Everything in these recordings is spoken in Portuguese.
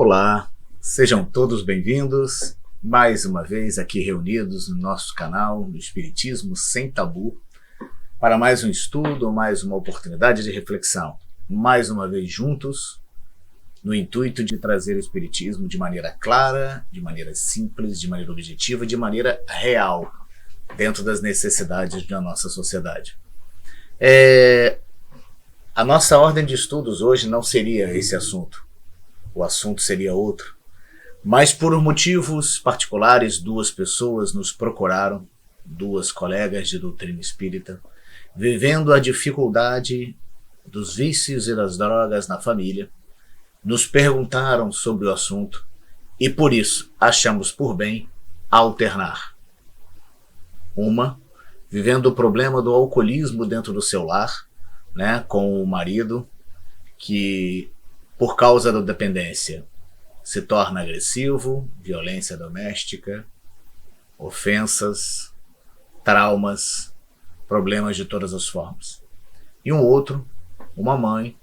Olá, sejam todos bem-vindos, mais uma vez aqui reunidos no nosso canal do Espiritismo Sem Tabu, para mais um estudo, mais uma oportunidade de reflexão, mais uma vez juntos, no intuito de trazer o Espiritismo de maneira clara, de maneira simples, de maneira objetiva, de maneira real, dentro das necessidades da nossa sociedade. A nossa ordem de estudos hoje não seria esse assunto. O assunto seria outro. Mas por motivos particulares, duas pessoas nos procuraram, duas colegas de doutrina espírita, vivendo a dificuldade dos vícios e das drogas na família, nos perguntaram sobre o assunto e por isso achamos por bem alternar. Uma, vivendo o problema do alcoolismo dentro do seu lar, com o marido, que por causa da dependência se torna agressivo, violência doméstica, ofensas, traumas, problemas de todas as formas. E um outro, uma mãe,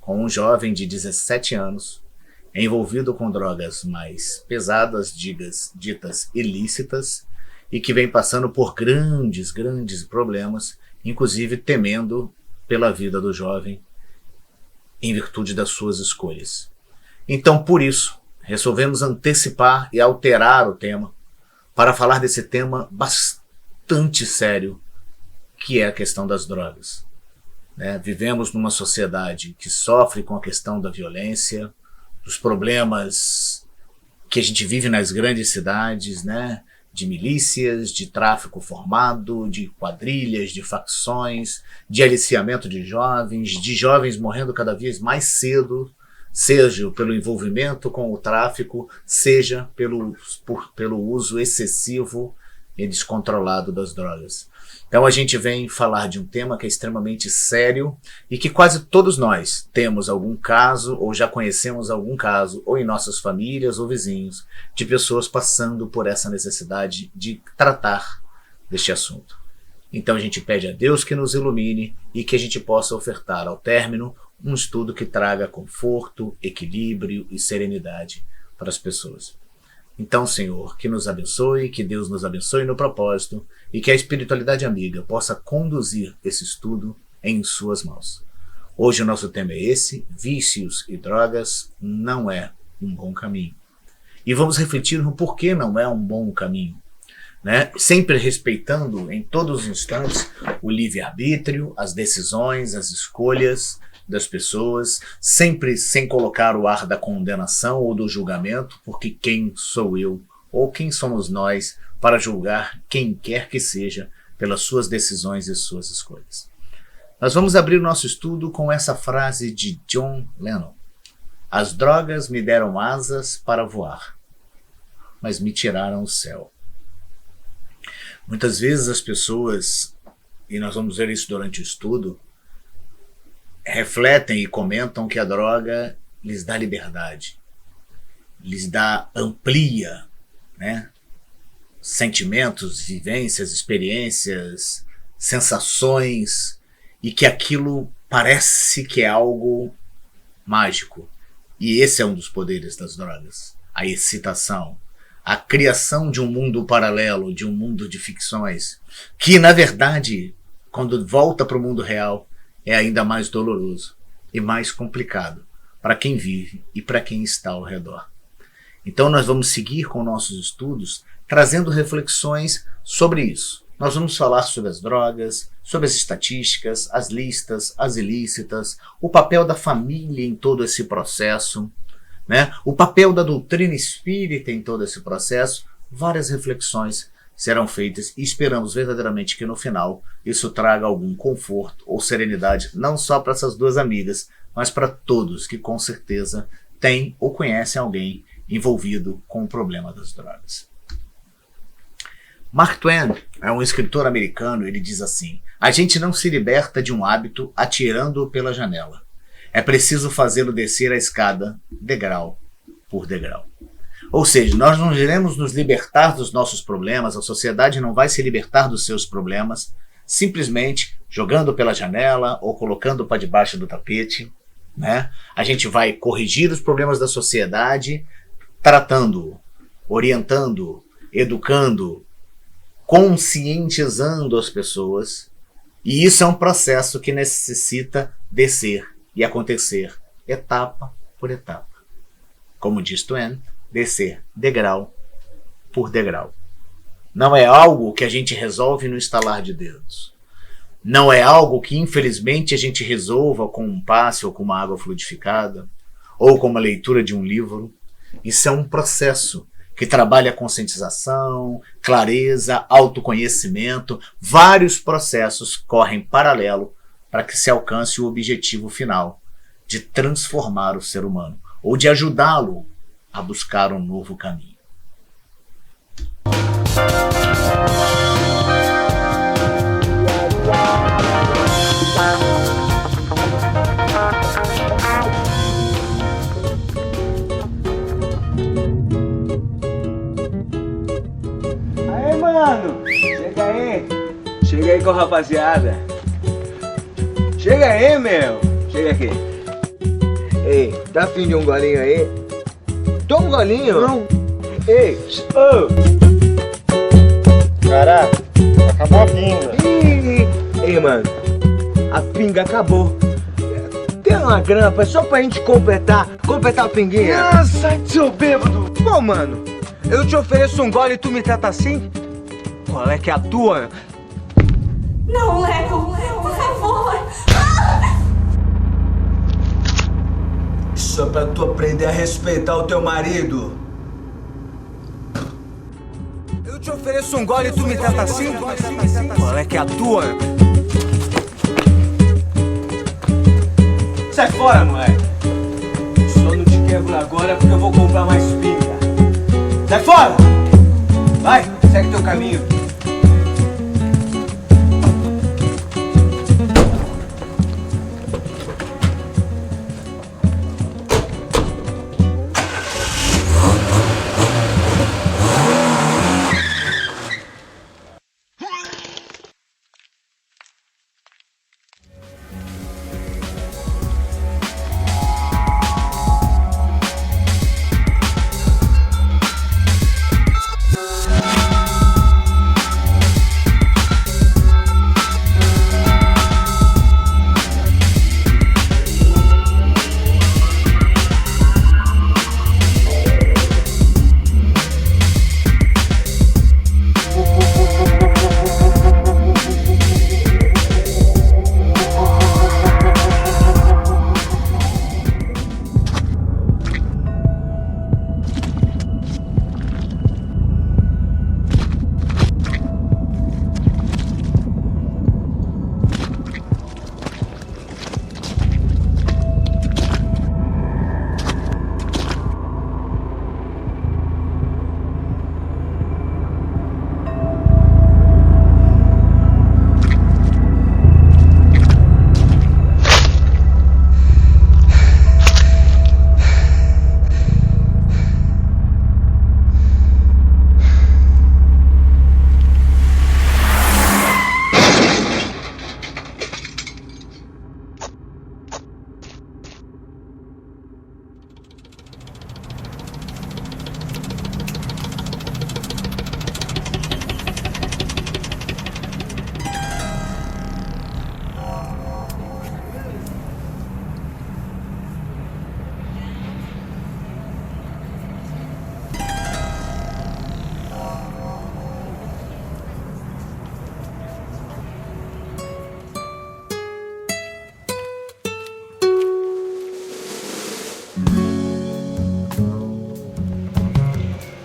com um jovem de 17 anos, envolvido com drogas mais pesadas, ditas ilícitas, e que vem passando por grandes problemas, inclusive temendo pela vida do jovem, em virtude das suas escolhas. Então, por isso, resolvemos antecipar e alterar o tema para falar desse tema bastante sério, que é a questão das drogas. Vivemos numa sociedade que sofre com a questão da violência, dos problemas que a gente vive nas grandes cidades, de milícias, de tráfico formado, de quadrilhas, de facções, de aliciamento de jovens morrendo cada vez mais cedo, seja pelo envolvimento com o tráfico, seja pelo uso excessivo e descontrolado das drogas. Então a gente vem falar de um tema que é extremamente sério e que quase todos nós temos algum caso ou já conhecemos algum caso, ou em nossas famílias ou vizinhos, de pessoas passando por essa necessidade de tratar deste assunto. Então a gente pede a Deus que nos ilumine e que a gente possa ofertar ao término um estudo que traga conforto, equilíbrio e serenidade para as pessoas. Então, Senhor, que nos abençoe, que Deus nos abençoe no propósito e que a espiritualidade amiga possa conduzir esse estudo em suas mãos. Hoje o nosso tema é esse: vícios e drogas não é um bom caminho. E vamos refletir no porquê não é um bom caminho. Sempre respeitando em todos os instantes o livre-arbítrio, as decisões, as escolhas das pessoas, sempre sem colocar o ar da condenação ou do julgamento, porque quem sou eu ou quem somos nós para julgar quem quer que seja pelas suas decisões e suas escolhas. Nós vamos abrir o nosso estudo com essa frase de John Lennon: as drogas me deram asas para voar, mas me tiraram o céu. Muitas vezes as pessoas, e nós vamos ver isso durante o estudo, refletem e comentam que a droga lhes dá liberdade, amplia, sentimentos, vivências, experiências, sensações, e que aquilo parece que é algo mágico. E esse é um dos poderes das drogas: a excitação, a criação de um mundo paralelo, de um mundo de ficções, que na verdade, quando volta para o mundo real, é ainda mais doloroso e mais complicado para quem vive e para quem está ao redor. Então nós vamos seguir com nossos estudos trazendo reflexões sobre isso. Nós vamos falar sobre as drogas, sobre as estatísticas, as listas, as ilícitas, o papel da família em todo esse processo, o papel da doutrina espírita em todo esse processo. Várias reflexões serão feitas e esperamos verdadeiramente que no final isso traga algum conforto ou serenidade, não só para essas duas amigas, mas para todos que com certeza têm ou conhecem alguém envolvido com o problema das drogas. Mark Twain é um escritor americano. Ele diz assim: a gente não se liberta de um hábito atirando-o pela janela. É preciso fazê-lo descer a escada degrau por degrau. Ou seja, nós não iremos nos libertar dos nossos problemas, a sociedade não vai se libertar dos seus problemas simplesmente jogando pela janela ou colocando para debaixo do tapete. né? A gente vai corrigir os problemas da sociedade, tratando, orientando, educando, conscientizando as pessoas. E isso é um processo que necessita descer e acontecer etapa por etapa. Como diz Twain, descer degrau por degrau. Não é algo que a gente resolve no estalar de dedos. Não é algo que, infelizmente, a gente resolva com um passe ou com uma água fluidificada, ou com uma leitura de um livro. Isso é um processo que trabalha conscientização, clareza, autoconhecimento. Vários processos correm paralelo para que se alcance o objetivo final de transformar o ser humano, ou de ajudá-lo a buscar um novo caminho. Aê, mano! Chega aí! Chega aí com a rapaziada! Chega aí, meu! Chega aqui! Ei, tá afim de um golinho aí? Toma um golinho! Não! Ei! Oh. Caraca, acabou a pinga. Ei, mano, a pinga acabou. Tem uma grampa só pra gente completar a pinguinha. Ah, sai de seu bêbado. Pô, mano, eu te ofereço um gole e tu me trata assim? Qual é que é a tua? Não, Léo, por favor. Isso é pra tu aprender a respeitar o teu marido. Eu te ofereço um gole e tu me trata assim? Qual é que é a tua? Sai fora, moleque! Só não te quebro agora porque eu vou comprar mais pinga. Sai fora! Vai, segue teu caminho.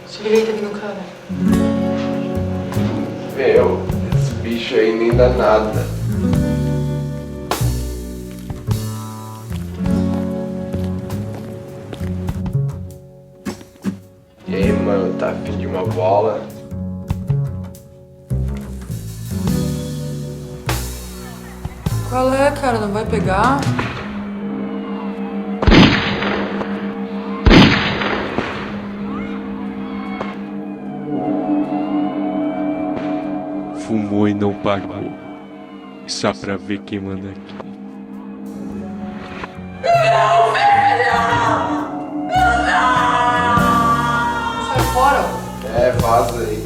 Se liga aí, tá vindo um cara. Meu, esse bicho aí nem dá nada. E aí, mano, tá afim de uma bola? Qual é, cara? Não vai pegar? Fumou e não pagou. Só pra ver quem manda aqui. Vaza aí.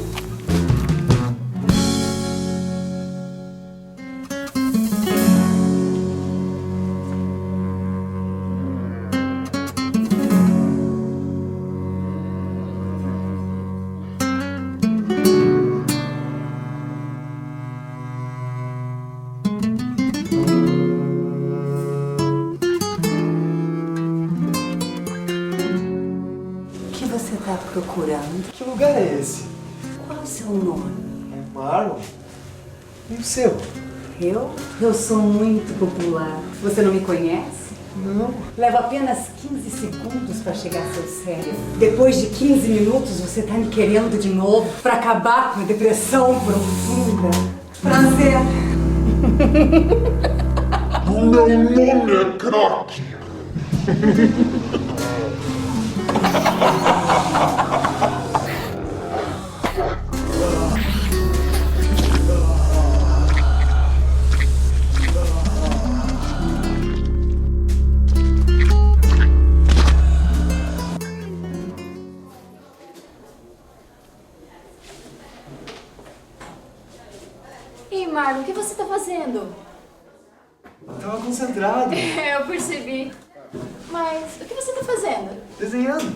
O que você está procurando? Que lugar é esse? Qual o seu nome? É Marlon. E o seu? Eu sou muito popular. Você não me conhece? Não. Leva apenas 15 segundos para chegar ao seu cérebro. Depois de 15 minutos, você está me querendo de novo para acabar com a depressão profunda. Prazer. O meu nome é Crack. Ei, Marlon, o que você tá fazendo? Eu tava concentrado. Eu percebi. Mas o que você tá fazendo? Desenhando.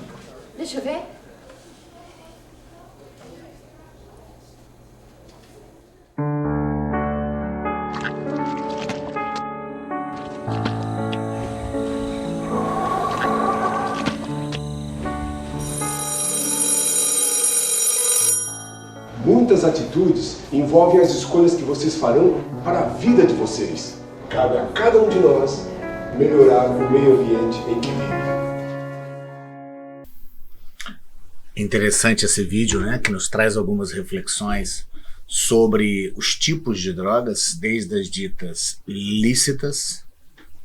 Deixa eu ver. Muitas atitudes envolvem as escolhas que vocês farão para a vida de vocês. Cabe a cada um de nós melhorar o meio ambiente em que vive. Interessante esse vídeo, né, que nos traz algumas reflexões sobre os tipos de drogas, desde as ditas lícitas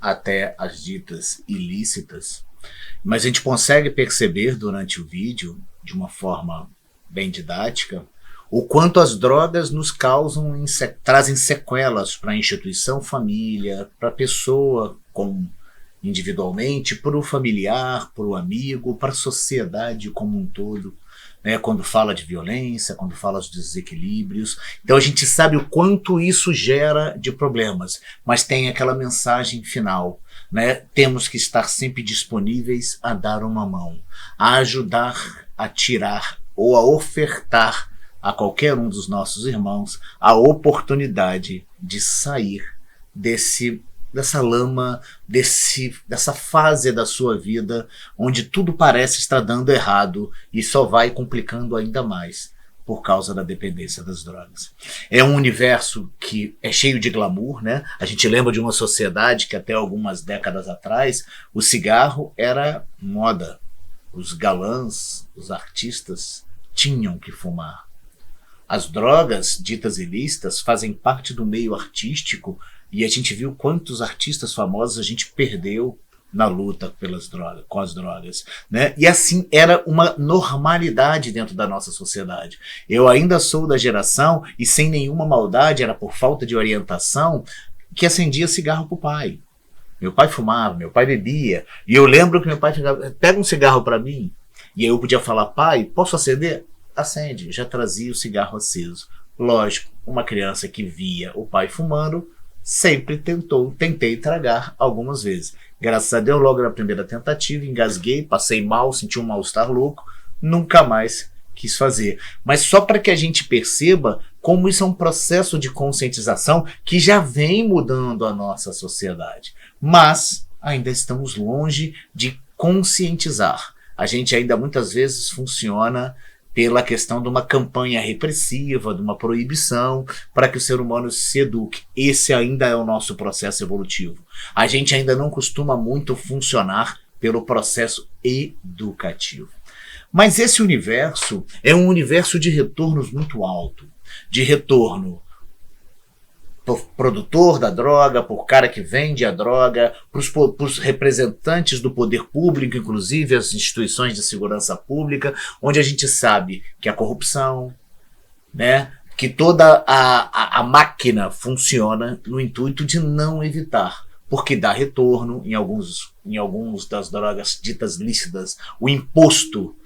até as ditas ilícitas. Mas a gente consegue perceber durante o vídeo, de uma forma bem didática, o quanto as drogas nos causam, trazem sequelas para a instituição família, para a pessoa individualmente, para o familiar, para o amigo, para a sociedade como um todo, né? Quando fala de violência, quando fala de desequilíbrios. Então a gente sabe o quanto isso gera de problemas, mas tem aquela mensagem final, né? Temos que estar sempre disponíveis a dar uma mão, a ajudar, a tirar ou a ofertar a qualquer um dos nossos irmãos a oportunidade de sair dessa lama, dessa fase da sua vida onde tudo parece estar dando errado e só vai complicando ainda mais por causa da dependência das drogas. É um universo que é cheio de glamour, né? A gente lembra de uma sociedade que até algumas décadas atrás o cigarro era moda. Os galãs, os artistas tinham que fumar. As drogas ditas ilícitas fazem parte do meio artístico e a gente viu quantos artistas famosos a gente perdeu na luta com as drogas, né? E assim era uma normalidade dentro da nossa sociedade. Eu ainda sou da geração, e sem nenhuma maldade, era por falta de orientação, que acendia cigarro pro pai. Meu pai fumava, meu pai bebia, e eu lembro que meu pai chegava, pega um cigarro para mim, e aí eu podia falar, pai, posso acender? Acende, já trazia o cigarro aceso. Lógico, uma criança que via o pai fumando, sempre tentei tragar algumas vezes. Graças a Deus, logo na primeira tentativa, engasguei, passei mal, senti um mal-estar louco, nunca mais quis fazer. Mas só para que a gente perceba como isso é um processo de conscientização que já vem mudando a nossa sociedade. Mas ainda estamos longe de conscientizar. A gente ainda muitas vezes funciona pela questão de uma campanha repressiva, de uma proibição, para que o ser humano se eduque. Esse ainda é o nosso processo evolutivo. A gente ainda não costuma muito funcionar pelo processo educativo. Mas esse universo é um universo de retornos muito alto. De retorno por produtor da droga, por cara que vende a droga, para os representantes do poder público, inclusive as instituições de segurança pública, onde a gente sabe que a corrupção, né, que toda a máquina funciona no intuito de não evitar, porque dá retorno em alguns das drogas ditas lícitas. O imposto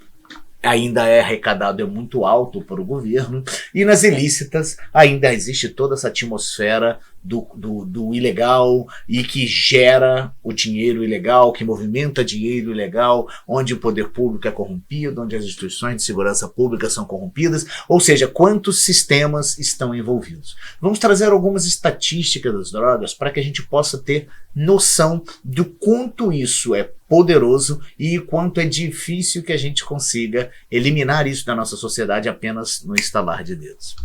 ainda é arrecadado, é muito alto para o governo, e nas ilícitas ainda existe toda essa atmosfera do ilegal e que gera o dinheiro ilegal, que movimenta dinheiro ilegal, onde o poder público é corrompido, onde as instituições de segurança pública são corrompidas, ou seja, quantos sistemas estão envolvidos. Vamos trazer algumas estatísticas das drogas para que a gente possa ter noção do quanto isso é poderoso e quanto é difícil que a gente consiga eliminar isso da nossa sociedade apenas no estalar de dedos.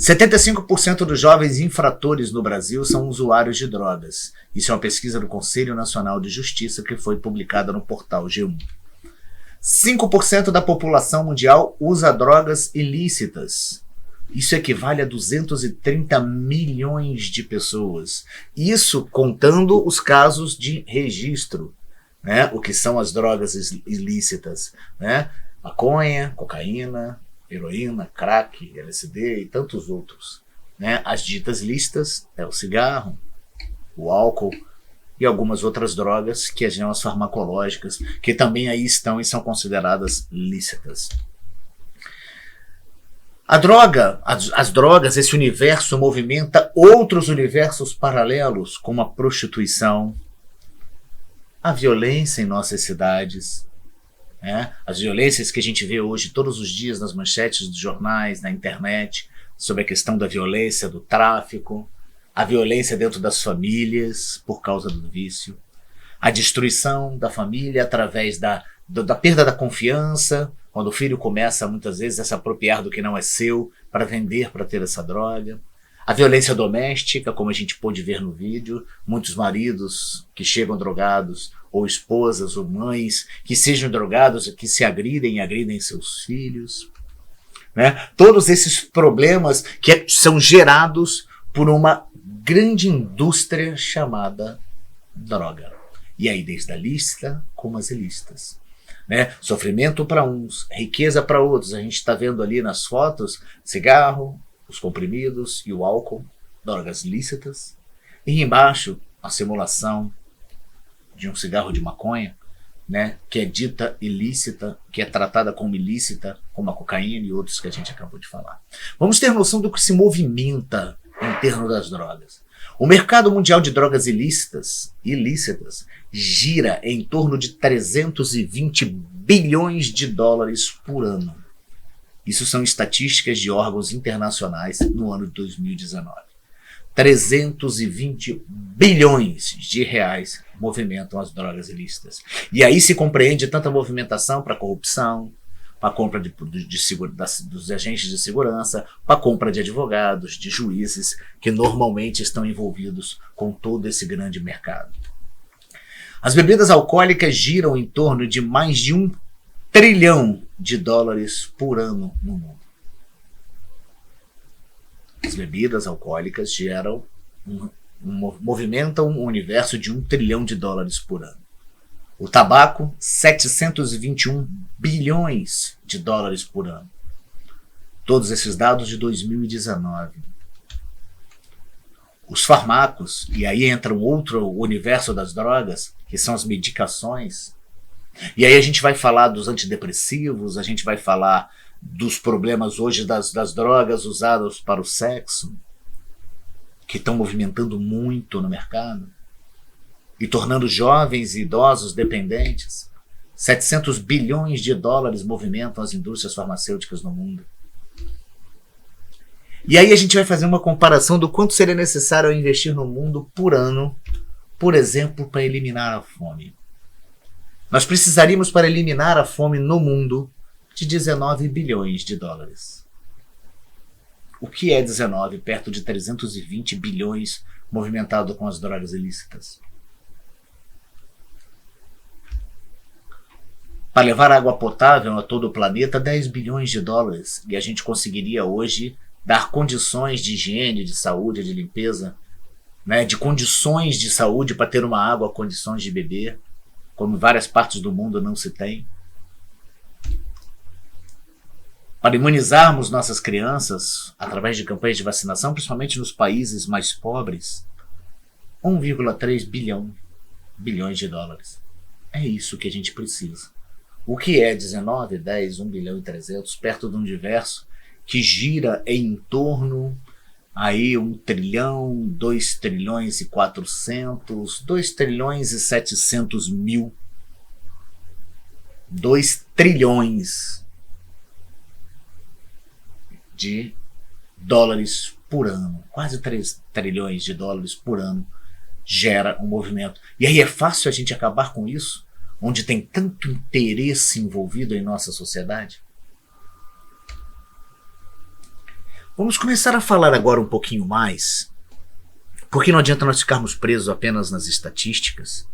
75% dos jovens infratores no Brasil são usuários de drogas. Isso é uma pesquisa do Conselho Nacional de Justiça que foi publicada no portal G1. 5% da população mundial usa drogas ilícitas. Isso equivale a 230 milhões de pessoas. Isso contando os casos de registro, né? O que são as drogas ilícitas, né? Maconha, cocaína, heroína, crack, LSD e tantos outros, né? As ditas lícitas é o cigarro, o álcool e algumas outras drogas que são as farmacológicas, que também aí estão e são consideradas lícitas. As drogas, esse universo movimenta outros universos paralelos, como a prostituição, a violência em nossas cidades, né? As violências que a gente vê hoje todos os dias nas manchetes dos jornais, na internet, sobre a questão da violência, do tráfico, a violência dentro das famílias por causa do vício, a destruição da família através da perda da confiança, quando o filho começa muitas vezes a se apropriar do que não é seu para vender, para ter essa droga. A violência doméstica, como a gente pôde ver no vídeo, muitos maridos que chegam drogados, ou esposas, ou mães que sejam drogados, que se agridem e agridem seus filhos, né? Todos esses problemas que são gerados por uma grande indústria chamada droga. E aí desde a lícita como as ilícitas, né? Sofrimento para uns, riqueza para outros. A gente está vendo ali nas fotos cigarro, os comprimidos e o álcool, drogas lícitas. E embaixo a simulação de um cigarro de maconha, né? Que é dita ilícita, que é tratada como ilícita, como a cocaína e outros que a gente acabou de falar. Vamos ter noção do que se movimenta em torno das drogas. O mercado mundial de drogas ilícitas gira em torno de 320 bilhões de dólares por ano. Isso são estatísticas de órgãos internacionais no ano de 2019. 320 bilhões de reais movimentam as drogas ilícitas. E aí se compreende tanta movimentação para corrupção, para a compra dos agentes de segurança, para a compra de advogados, de juízes, que normalmente estão envolvidos com todo esse grande mercado. As bebidas alcoólicas giram em torno de mais de $1 trilhão por ano no mundo. As bebidas alcoólicas movimentam um universo de $1 trilhão por ano. O tabaco, 721 bilhões de dólares por ano. Todos esses dados de 2019. Os fármacos, e aí entra um outro universo das drogas, que são as medicações. E aí a gente vai falar dos antidepressivos, a gente vai falar dos problemas hoje das drogas usadas para o sexo, que estão movimentando muito no mercado e tornando jovens e idosos dependentes. 700 bilhões de dólares movimentam as indústrias farmacêuticas no mundo. E aí a gente vai fazer uma comparação do quanto seria necessário investir no mundo por ano, por exemplo, para eliminar a fome. Nós precisaríamos, para eliminar a fome no mundo, de 19 bilhões de dólares. O que é 19 perto de 320 bilhões movimentado com as drogas ilícitas? Para levar água potável a todo o planeta, 10 bilhões de dólares. E a gente conseguiria hoje dar condições de higiene, de saúde, de limpeza, né, de condições de saúde para ter uma água, condições de beber, como em várias partes do mundo não se tem. Para imunizarmos nossas crianças através de campanhas de vacinação, principalmente nos países mais pobres, 1,3 bilhões de dólares. É isso que a gente precisa. O que é 19, 10, 1 bilhão e 300, perto de um universo que gira em torno aí 1 trilhão, 2 trilhões e 400, 2 trilhões e 700 mil, 2 trilhões de dólares por ano, quase 3 trilhões de dólares por ano gera um movimento. E aí é fácil a gente acabar com isso, onde tem tanto interesse envolvido em nossa sociedade? Vamos começar a falar agora um pouquinho mais, porque não adianta nós ficarmos presos apenas nas estatísticas,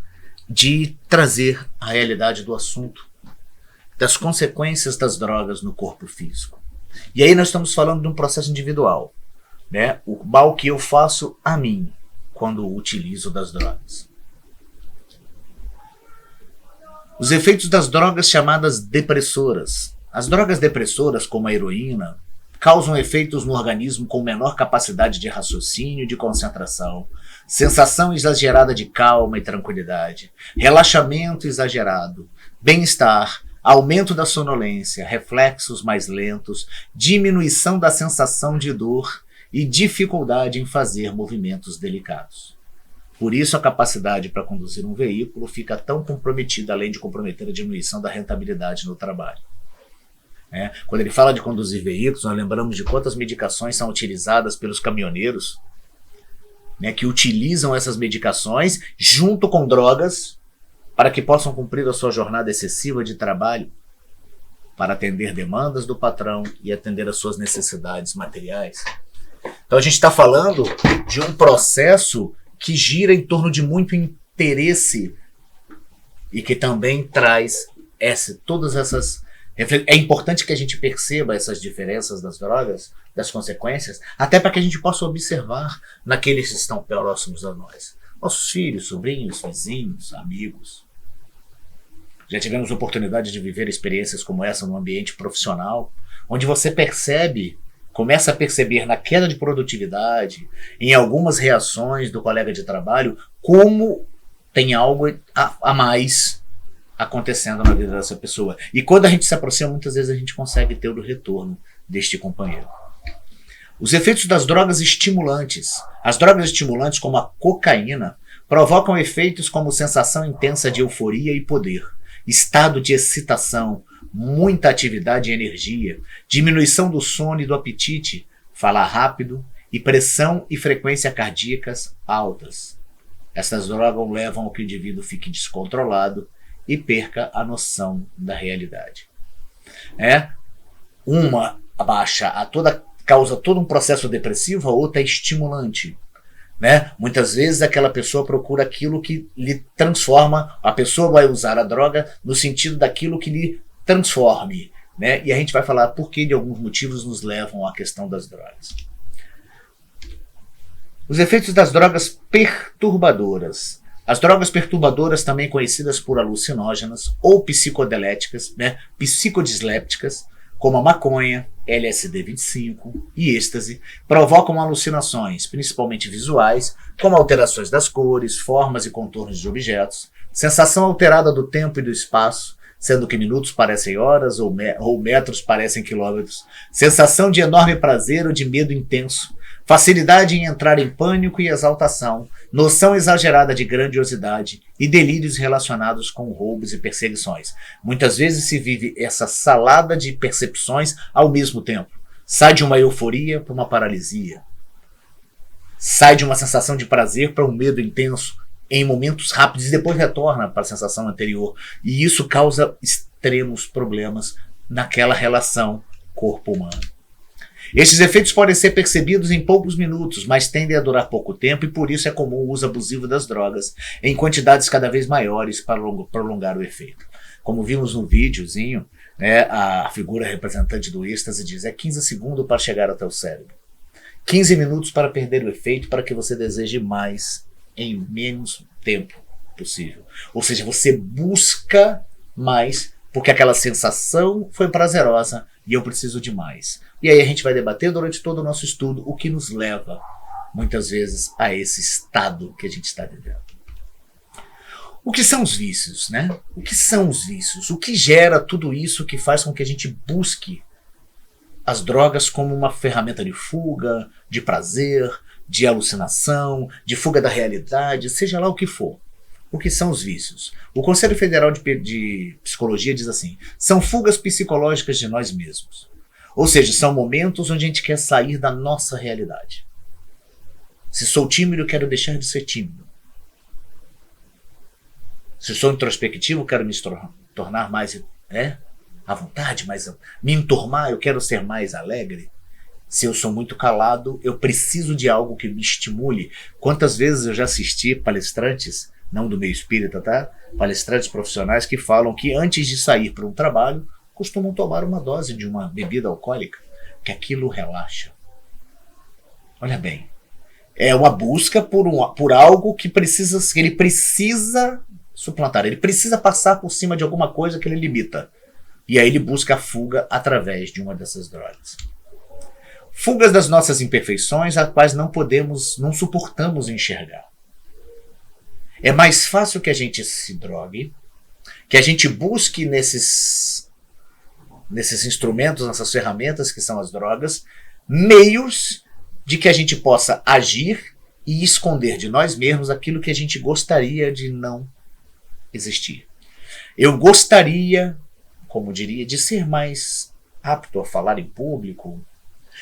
de trazer a realidade do assunto, das consequências das drogas no corpo físico. E aí nós estamos falando de um processo individual, né? O mal que eu faço a mim quando utilizo das drogas. Os efeitos das drogas chamadas depressoras. As drogas depressoras, como a heroína, causam efeitos no organismo com menor capacidade de raciocínio e de concentração, sensação exagerada de calma e tranquilidade, relaxamento exagerado, bem-estar, aumento da sonolência, reflexos mais lentos, diminuição da sensação de dor e dificuldade em fazer movimentos delicados. Por isso a capacidade para conduzir um veículo fica tão comprometida, além de comprometer a diminuição da rentabilidade no trabalho. Quando ele fala de conduzir veículos, nós lembramos de quantas medicações são utilizadas pelos caminhoneiros, que utilizam essas medicações junto com drogas para que possam cumprir a sua jornada excessiva de trabalho, para atender demandas do patrão e atender às suas necessidades materiais. Então a gente está falando de um processo que gira em torno de muito interesse e que também traz todas essas... É importante que a gente perceba essas diferenças das drogas, das consequências, até para que a gente possa observar naqueles que estão próximos a nós. Nossos filhos, sobrinhos, vizinhos, amigos. Já tivemos oportunidade de viver experiências como essa no ambiente profissional, onde você começa a perceber na queda de produtividade, em algumas reações do colega de trabalho, como tem algo a mais acontecendo na vida dessa pessoa. E quando a gente se aproxima, muitas vezes a gente consegue ter o retorno deste companheiro. Os efeitos das drogas estimulantes. As drogas estimulantes, como a cocaína, provocam efeitos como sensação intensa de euforia e poder, estado de excitação, muita atividade e energia, diminuição do sono e do apetite, falar rápido e pressão e frequência cardíacas altas. Essas drogas levam ao que o indivíduo fique descontrolado e perca a noção da realidade. Uma causa todo um processo depressivo, a outra é estimulante. Muitas vezes aquela pessoa procura aquilo que lhe transforma, a pessoa vai usar a droga no sentido daquilo que lhe transforme. E a gente vai falar por que de alguns motivos nos levam à questão das drogas. Os efeitos das drogas perturbadoras. As drogas perturbadoras, também conhecidas por alucinógenas ou psicodeléticas, psicodislépticas, como a maconha, LSD 25 e êxtase, provocam alucinações, principalmente visuais, como alterações das cores, formas e contornos de objetos, sensação alterada do tempo e do espaço, sendo que minutos parecem horas ou metros parecem quilômetros, sensação de enorme prazer ou de medo intenso, facilidade em entrar em pânico e exaltação, noção exagerada de grandiosidade e delírios relacionados com roubos e perseguições. Muitas vezes se vive essa salada de percepções ao mesmo tempo. Sai de uma euforia para uma paralisia. Sai de uma sensação de prazer para um medo intenso em momentos rápidos e depois retorna para a sensação anterior. E isso causa extremos problemas naquela relação corpo humano. Estes efeitos podem ser percebidos em poucos minutos, mas tendem a durar pouco tempo e por isso é comum o uso abusivo das drogas em quantidades cada vez maiores para prolongar o efeito. Como vimos no videozinho, a figura representante do êxtase diz: é 15 segundos para chegar até o cérebro. 15 minutos para perder o efeito, para que você deseje mais em menos tempo possível. Ou seja, você busca mais porque aquela sensação foi prazerosa e eu preciso de mais. E aí a gente vai debater durante todo o nosso estudo o que nos leva, muitas vezes, a esse estado que a gente está vivendo. O que são os vícios, né? O que são os vícios? O que gera tudo isso que faz com que a gente busque as drogas como uma ferramenta de fuga, de prazer, de alucinação, de fuga da realidade, seja lá o que for. O que são os vícios? O Conselho Federal de Psicologia diz assim: são fugas psicológicas de nós mesmos. Ou seja, são momentos onde a gente quer sair da nossa realidade. Se sou tímido, quero deixar de ser tímido. Se sou introspectivo, quero me tornar mais à vontade, me enturmar, eu quero ser mais alegre. Se eu sou muito calado, eu preciso de algo que me estimule. Quantas vezes eu já assisti palestrantes, não do meio espírita, tá? Palestrantes profissionais que falam que antes de sair para um trabalho, costumam tomar uma dose de uma bebida alcoólica, que aquilo relaxa. Olha bem, é uma busca por algo que ele precisa suplantar, ele precisa passar por cima de alguma coisa que ele limita. E aí ele busca a fuga através de uma dessas drogas. Fugas das nossas imperfeições, as quais não suportamos enxergar. É mais fácil que a gente se drogue, que a gente busque nesses instrumentos, nessas ferramentas que são as drogas, meios de que a gente possa agir e esconder de nós mesmos aquilo que a gente gostaria de não existir. Eu gostaria, como diria, de ser mais apto a falar em público.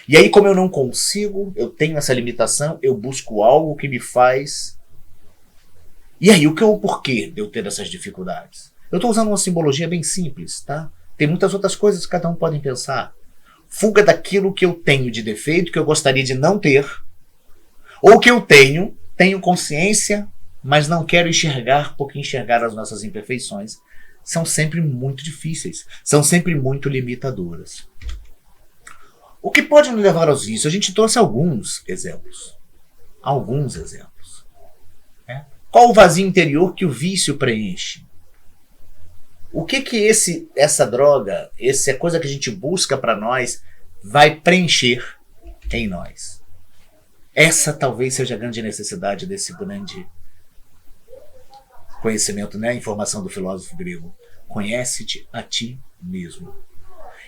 E aí, como eu não consigo, eu tenho essa limitação, eu busco algo que me faz... E aí, o porquê de eu ter essas dificuldades? Eu estou usando uma simbologia bem simples, tá? Tem muitas outras coisas que cada um pode pensar. Fuga daquilo que eu tenho de defeito, que eu gostaria de não ter, ou que eu tenho consciência, mas não quero enxergar, porque enxergar as nossas imperfeições são sempre muito difíceis, são sempre muito limitadoras. O que pode nos levar aos vícios? A gente trouxe alguns exemplos. Qual o vazio interior que o vício preenche? O que essa droga, essa coisa que a gente busca para nós, vai preencher em nós? Essa talvez seja a grande necessidade desse grande conhecimento, né? A informação do filósofo grego. Conhece-te a ti mesmo.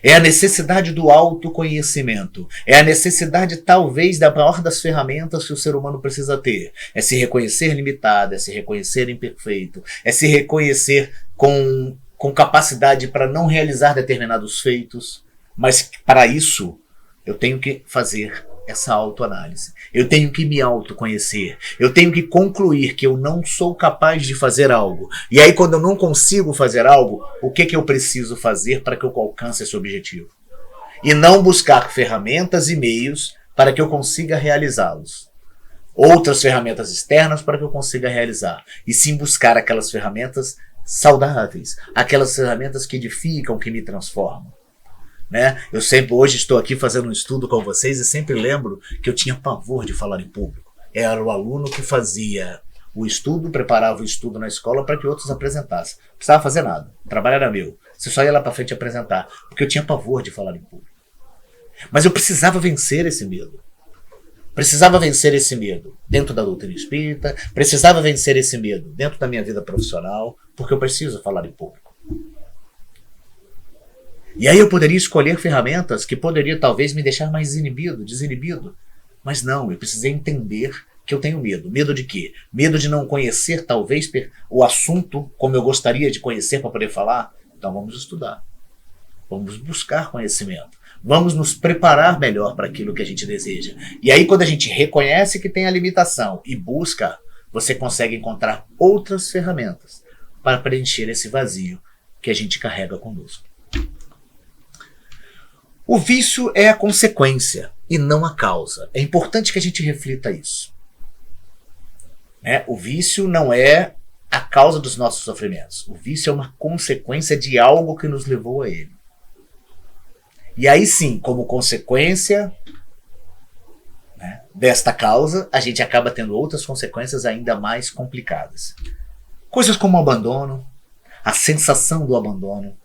É a necessidade do autoconhecimento. É a necessidade, talvez, da maior das ferramentas que o ser humano precisa ter. É se reconhecer limitado, é se reconhecer imperfeito, é se reconhecer com capacidade para não realizar determinados feitos. Mas, para isso, eu tenho que fazer essa autoanálise. Eu tenho que me autoconhecer. Eu tenho que concluir que eu não sou capaz de fazer algo. E aí, quando eu não consigo fazer algo, o que eu preciso fazer para que eu alcance esse objetivo? E não buscar ferramentas e meios para que eu consiga realizá-los. Outras ferramentas externas para que eu consiga realizar. E sim buscar aquelas ferramentas saudáveis. Aquelas ferramentas que edificam, que me transformam. Né? Eu sempre hoje estou aqui fazendo um estudo com vocês e sempre lembro que eu tinha pavor de falar em público. Era o aluno que fazia o estudo, preparava o estudo na escola para que outros apresentassem. Não precisava fazer nada, o trabalho era meu. Você só ia lá para frente apresentar, porque eu tinha pavor de falar em público. Mas eu precisava vencer esse medo. Precisava vencer esse medo dentro da doutrina espírita, precisava vencer esse medo dentro da minha vida profissional, porque eu preciso falar em público. E aí eu poderia escolher ferramentas que poderiam talvez me deixar mais desinibido. Mas não, eu precisei entender que eu tenho medo. Medo de quê? Medo de não conhecer talvez o assunto como eu gostaria de conhecer para poder falar. Então vamos estudar. Vamos buscar conhecimento. Vamos nos preparar melhor para aquilo que a gente deseja. E aí quando a gente reconhece que tem a limitação e busca, você consegue encontrar outras ferramentas para preencher esse vazio que a gente carrega conosco. O vício é a consequência e não a causa. É importante que a gente reflita isso. O vício não é a causa dos nossos sofrimentos. O vício é uma consequência de algo que nos levou a ele. E aí sim, como consequência desta causa, a gente acaba tendo outras consequências ainda mais complicadas. Coisas como o abandono, a sensação do abandono,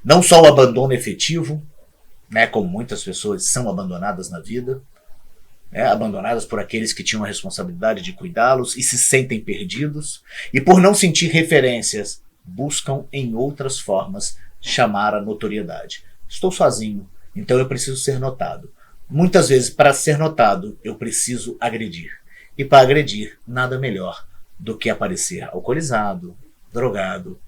não só o abandono efetivo, como muitas pessoas são abandonadas na vida, abandonadas por aqueles que tinham a responsabilidade de cuidá-los e se sentem perdidos, e por não sentir referências, buscam em outras formas chamar a notoriedade. Estou sozinho, então eu preciso ser notado. Muitas vezes, para ser notado, eu preciso agredir. E para agredir, nada melhor do que aparecer alcoolizado, drogado.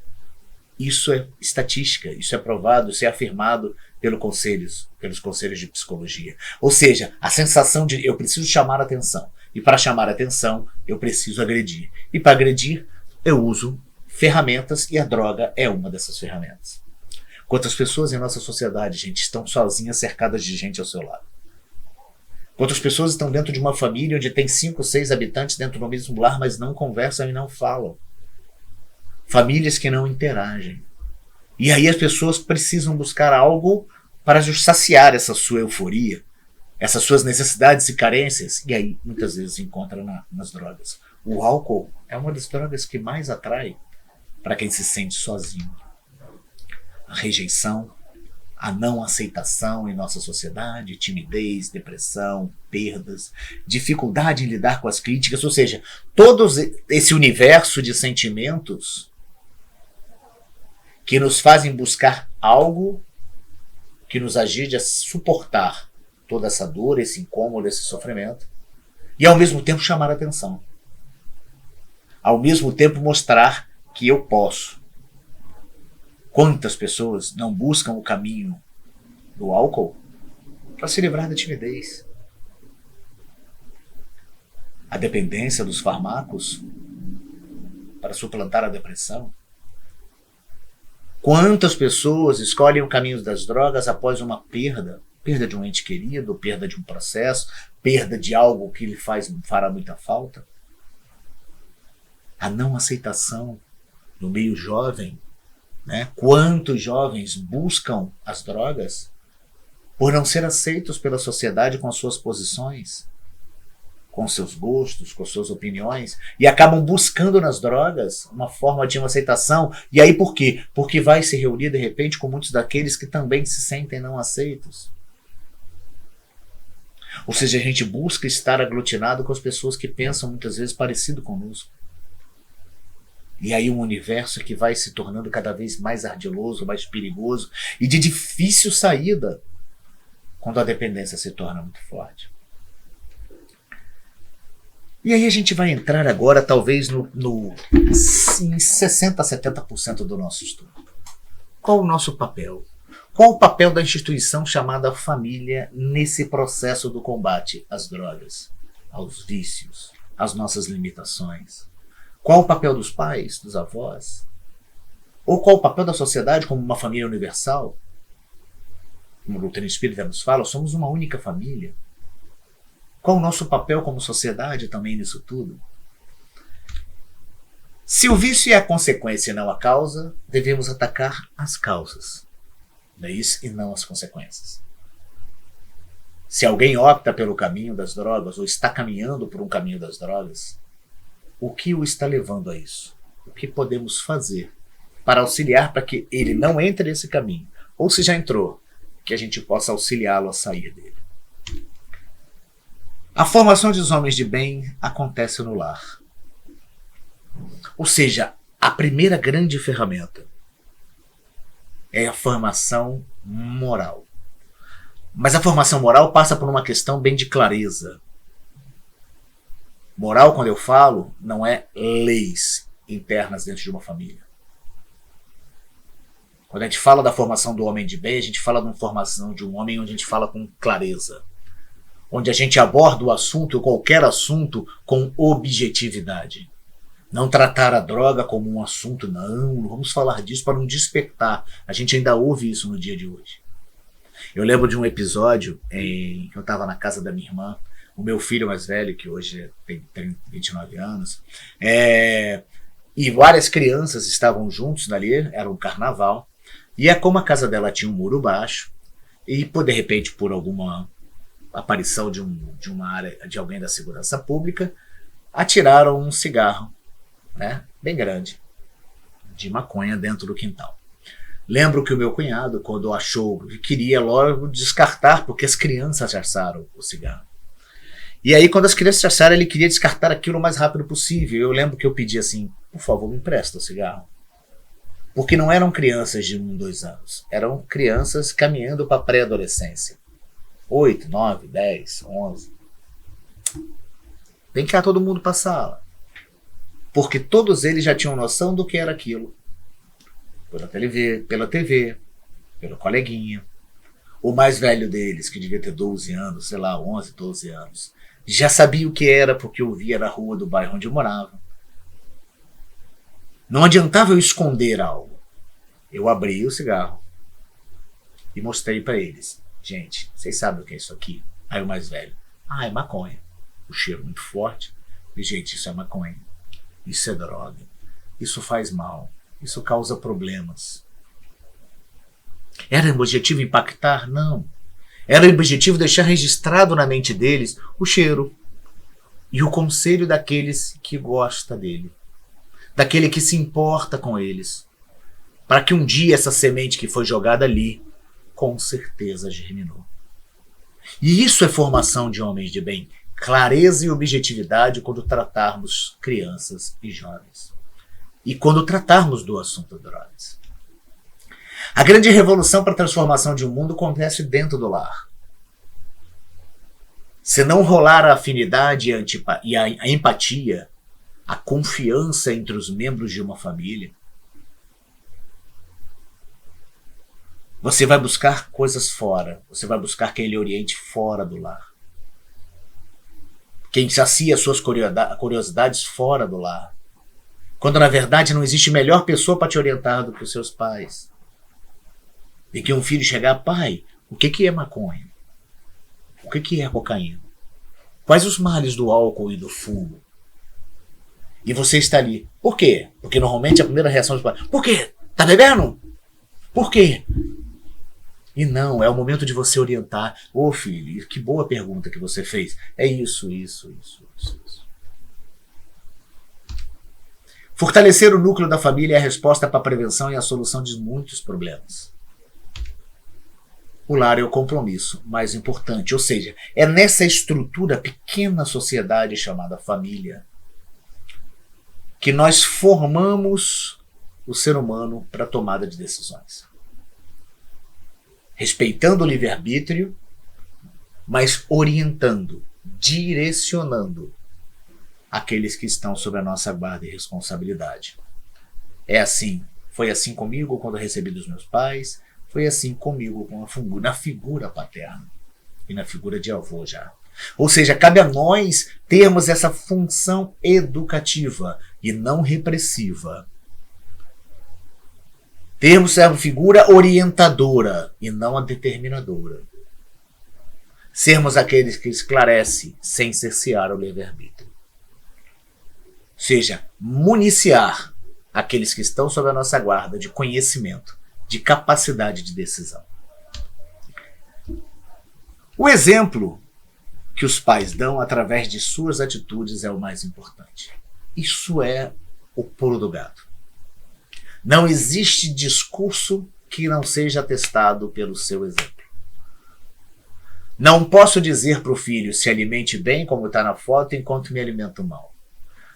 Isso é estatística, isso é provado, isso é afirmado pelos conselhos de psicologia. Ou seja, a sensação de eu preciso chamar a atenção. E para chamar a atenção, eu preciso agredir. E para agredir, eu uso ferramentas e a droga é uma dessas ferramentas. Quantas pessoas em nossa sociedade, gente, estão sozinhas, cercadas de gente ao seu lado? Quantas pessoas estão dentro de uma família onde tem 5, 6 habitantes dentro do mesmo lar, mas não conversam e não falam? Famílias que não interagem. E aí as pessoas precisam buscar algo para saciar essa sua euforia, essas suas necessidades e carências, e aí muitas vezes encontra nas drogas. O álcool é uma das drogas que mais atrai para quem se sente sozinho. A rejeição, a não aceitação em nossa sociedade, timidez, depressão, perdas, dificuldade em lidar com as críticas, ou seja, todo esse universo de sentimentos que nos fazem buscar algo que nos ajude a suportar toda essa dor, esse incômodo, esse sofrimento, e ao mesmo tempo chamar a atenção. Ao mesmo tempo mostrar que eu posso. Quantas pessoas não buscam o caminho do álcool para se livrar da timidez? A dependência dos fármacos para suplantar a depressão? Quantas pessoas escolhem o caminho das drogas após uma perda de um ente querido, perda de um processo, perda de algo que lhe fará muita falta? A não aceitação no meio jovem, né? Quantos jovens buscam as drogas por não ser aceitos pela sociedade com as suas posições, com seus gostos, com suas opiniões, e acabam buscando nas drogas uma forma de uma aceitação. E aí por quê? Porque vai se reunir de repente com muitos daqueles que também se sentem não aceitos. Ou seja, a gente busca estar aglutinado com as pessoas que pensam muitas vezes parecido conosco. E aí um universo que vai se tornando cada vez mais ardiloso, mais perigoso e de difícil saída quando a dependência se torna muito forte. E aí a gente vai entrar agora talvez em 60% a 70% do nosso estudo. Qual o nosso papel? Qual o papel da instituição chamada família nesse processo do combate às drogas, aos vícios, às nossas limitações? Qual o papel dos pais, dos avós? Ou qual o papel da sociedade como uma família universal? Como a doutrina espírita nos fala, somos uma única família. Qual o nosso papel como sociedade também nisso tudo? Se o vício é a consequência e não a causa, devemos atacar as causas, não é isso? E não as consequências. Se alguém opta pelo caminho das drogas ou está caminhando por um caminho das drogas, o que o está levando a isso? O que podemos fazer para auxiliar para que ele não entre nesse caminho? Ou se já entrou, que a gente possa auxiliá-lo a sair dele. A formação dos homens de bem acontece no lar. Ou seja, a primeira grande ferramenta é a formação moral. Mas a formação moral passa por uma questão bem de clareza. Moral, quando eu falo, não é leis internas dentro de uma família. Quando a gente fala da formação do homem de bem, a gente fala de uma formação de um homem onde a gente fala com clareza. Onde a gente aborda o assunto, qualquer assunto, com objetividade. Não tratar a droga como um assunto, não vamos falar disso para não despertar. A gente ainda ouve isso no dia de hoje. Eu lembro de um episódio em que eu estava na casa da minha irmã, o meu filho mais velho, que hoje tem 29 anos, e várias crianças estavam juntos ali, era um carnaval, e é como a casa dela tinha um muro baixo, e de repente por alguma aparição de uma área de alguém da segurança pública, atiraram um cigarro, né, bem grande, de maconha dentro do quintal. Lembro que o meu cunhado, quando achou, queria logo descartar, porque as crianças acharam o cigarro. E aí, quando as crianças acharam, ele queria descartar aquilo o mais rápido possível. Eu lembro que eu pedi assim, por favor, me empresta o cigarro. Porque não eram crianças de 1, 2 anos. Eram crianças caminhando para a pré-adolescência. 8, 9, 10, 11. Vem cá todo mundo para a sala. Porque todos eles já tinham noção do que era aquilo. Pela TV, pelo coleguinha. O mais velho deles, que devia ter 12 anos, sei lá, 11, 12 anos, já sabia o que era porque eu via na rua do bairro onde eu morava. Não adiantava eu esconder algo. Eu abri o cigarro e mostrei para eles. Gente, vocês sabem o que é isso aqui? Aí o mais velho, é maconha. O cheiro muito forte. E, gente, isso é maconha. Isso é droga. Isso faz mal. Isso causa problemas. Era o objetivo impactar? Não. Era o objetivo deixar registrado na mente deles o cheiro e o conselho daqueles que gosta dele, daquele que se importa com eles, para que um dia essa semente que foi jogada ali, com certeza germinou. E isso é formação de homens de bem, clareza e objetividade quando tratarmos crianças e jovens. E quando tratarmos do assunto drogas. A grande revolução para a transformação de um mundo acontece dentro do lar. Se não rolar a afinidade e a empatia, a confiança entre os membros de uma família, você vai buscar coisas fora. Você vai buscar quem lhe oriente fora do lar. Quem sacia suas curiosidades fora do lar. Quando na verdade não existe melhor pessoa para te orientar do que os seus pais. E que um filho chegar, pai, o que é maconha? O que é cocaína? Quais os males do álcool e do fumo? E você está ali. Por quê? Porque normalmente a primeira reação dos pais, por quê? Tá bebendo? Por quê? E não, é o momento de você orientar. Ô filho, que boa pergunta que você fez. É isso. Fortalecer o núcleo da família é a resposta para a prevenção e a solução de muitos problemas. O lar é o compromisso mais importante, ou seja, é nessa estrutura pequena sociedade chamada família que nós formamos o ser humano para a tomada de decisões. Respeitando o livre-arbítrio, mas orientando, direcionando aqueles que estão sob a nossa guarda e responsabilidade. É assim, foi assim comigo quando eu recebi dos meus pais, foi assim comigo na figura paterna e na figura de avô já. Ou seja, cabe a nós termos essa função educativa e não repressiva. Termos essa figura orientadora e não a determinadora. Sermos aqueles que esclarecem sem cercear o livre-arbítrio. Ou seja, municiar aqueles que estão sob a nossa guarda de conhecimento, de capacidade de decisão. O exemplo que os pais dão através de suas atitudes é o mais importante. Isso é o pulo do gato. Não existe discurso que não seja atestado pelo seu exemplo. Não posso dizer para o filho se alimente bem, como está na foto, enquanto me alimento mal.